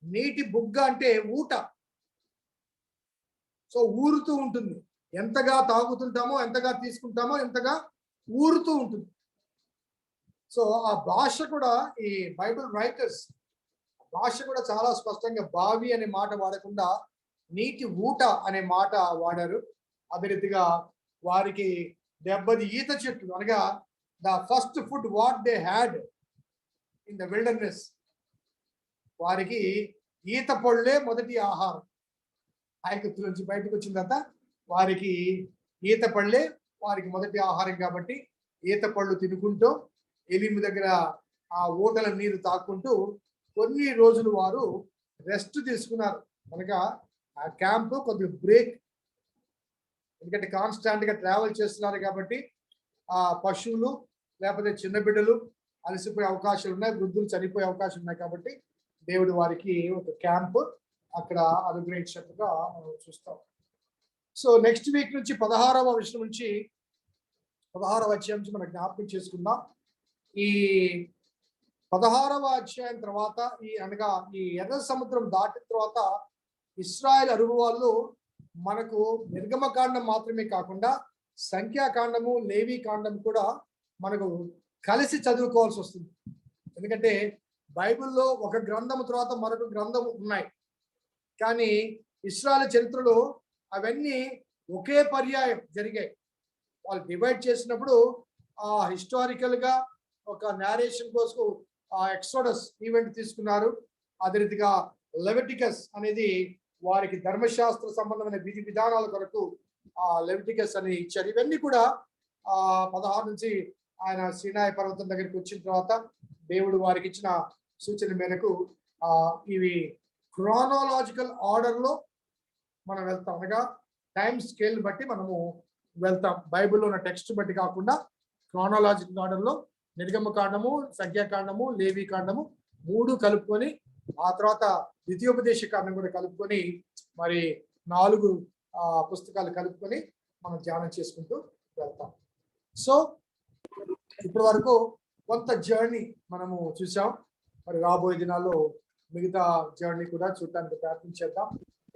నీటి బుగ్గ అంటే ఊట. సో ఊరుతూ ఉంటుంది. ఎంతగా తాగుతుంటామో, ఎంతగా తీసుకుంటామో, ఎంతగా ఊరుతూ ఉంటుంది. సో ఆ భాష కూడా, ఈ బైబిల్ రైటర్స్ భాష కూడా చాలా స్పష్టంగా బావి అనే మాట వాడకుండా నీటి ఊట అనే మాట వాడారు. అదే రీతిగా వారికి 70 ఈత చెట్లు, అనగా the first food what they had in the wilderness. వారికి ఈత పళ్ళే మొదటి ఆహారం. ఐగుప్తు నుంచి బయటకు వచ్చిన తర్వాత వారికి ఈత పళ్ళే వారికి మొదటి ఆహారం. కాబట్టి ఈత పళ్ళు తినుకుంటూ ఎలీము దగ్గర ఆ ఊటల నీరు తాక్కుంటూ కొన్ని రోజులు వారు రెస్ట్ తీసుకున్నారు. అనగా ఆ క్యాంప్ కొద్దిగా బ్రేక్. ఎందుకంటే కాన్స్టాంట్ గా ట్రావెల్ చేస్తున్నారు కాబట్టి ఆ పశువులు లేకపోతే చిన్న బిడ్డలు అలసిపోయే అవకాశాలు ఉన్నాయి, వృద్ధులు చనిపోయే అవకాశం ఉన్నాయి. కాబట్టి దేవుడు వారికి ఒక క్యాంప్ అక్కడ అనుగ్రహించినట్టుగా మనం చూస్తాం. సో నెక్స్ట్ వీక్ నుంచి 16వ విషయం నుంచి 16వ అధ్యాయం నుంచి మనం జ్ఞాపకం చేసుకుందాం. ఈ 16వ అధ్యాయం తర్వాత అనగా ఈ ఎర్ర సముద్రం దాటిన తర్వాత ఇశ్రాయేల్ అరుగు వాళ్ళు మనకు నిర్గమకాండం మాత్రమే కాకుండా సంఖ్యాకాండము, లేవి కాండం కూడా మనకు కలిసి చదువుకోవాల్సి వస్తుంది. ఎందుకంటే బైబిల్లో ఒక గ్రంథం తర్వాత మరొక గ్రంథం ఉన్నాయి, కానీ ఇశ్రాయేల్ చరిత్రలో అవన్నీ ఒకే పర్యాయం జరిగాయి. వాళ్ళు డివైడ్ చేసినప్పుడు హిస్టారికల్ గా ఒక నేరేషన్ కోసం ఎక్సోడస్ ఈవెంట్ తీసుకున్నారు. అదే రీతిగా లెవిటికస్ అనేది వారికి ధర్మశాస్త్ర సంబంధమైన విధి విధానాల కొరకు లెవిటికస్ అని ఇచ్చారు. ఇవన్నీ కూడా 16 నుంచి ఆయన సీనాయి పర్వతం దగ్గరికి వచ్చిన తర్వాత దేవుడు వారికి ఇచ్చిన సూచన మేరకు ఇవి క్రానోలాజికల్ ఆర్డర్ లో మనం వెళ్తాం. అనగా టైం స్కేల్ బట్టి మనము వెళ్తాం. బైబిల్లో ఉన్న టెక్స్ట్ బట్టి కాకుండా క్రానోలాజికల్ ఆర్డర్ లో నిర్గమకాండము, సంఖ్యాకాండము, లేవి కాండము 3 కలుపుకొని, ఆ తర్వాత ద్వితీయోపదేశ కాండం కూడా కలుపుకొని, మరి 4 పుస్తకాలు కలుపుకొని మనం ధ్యానం చేసుకుంటూ వెళ్తాం. సో ఇప్పటి వరకు కొంత జర్నీ మనము చూసాం. మరి రాబోయే దినాల్లో మిగతా జర్నీ కూడా చూడటానికి ప్రయత్నం చేద్దాం.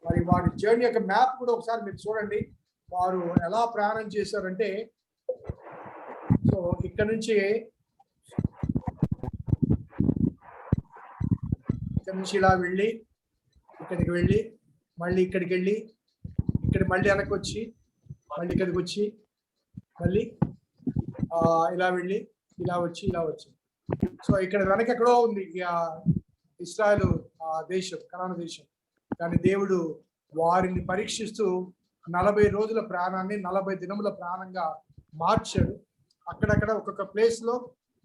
మరి వారి జర్నీ యొక్క మ్యాప్ కూడా ఒకసారి మీరు చూడండి. వారు ఎలా ప్రయాణం చేశారంటే, సో ఇక్కడ నుంచి ఇలా వెళ్ళి ఇక్కడికి వెళ్ళి మళ్ళీ ఇక్కడికి వెళ్ళి ఇక్కడ మళ్ళీ వెనక్కి వచ్చి మళ్ళీ ఇక్కడికి వచ్చి మళ్ళీ ఇలా వెళ్ళి ఇలా వచ్చి ఇలా వచ్చి, సో ఇక్కడ వెనక ఎక్కడో ఉంది ఇశ్రాయేలు దేశం, కనాను దేశం. కానీ దేవుడు వారిని పరీక్షిస్తూ 40 రోజుల ప్రయాణాన్ని 40 దినముల ప్రయాణంగా మార్చాడు. అక్కడక్కడ ఒక్కొక్క ప్లేస్ లో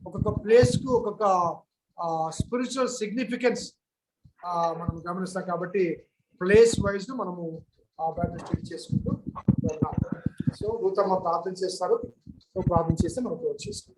ఒక్కొక్క ప్లేస్ కు ఒక్కొక్క స్పిరిచువల్ సిగ్నిఫికెన్స్ మనం గమనిస్తాం. కాబట్టి ప్లేస్ వైజ్ మనము బైబిల్ స్టడీ చేసుకుంటూ వెళ్తాం. సో రూతమ్మ ప్రార్థన చేస్తారు. సో ప్రార్థన చేస్తే మనం క్లోజ్ చేసుకుంటాం.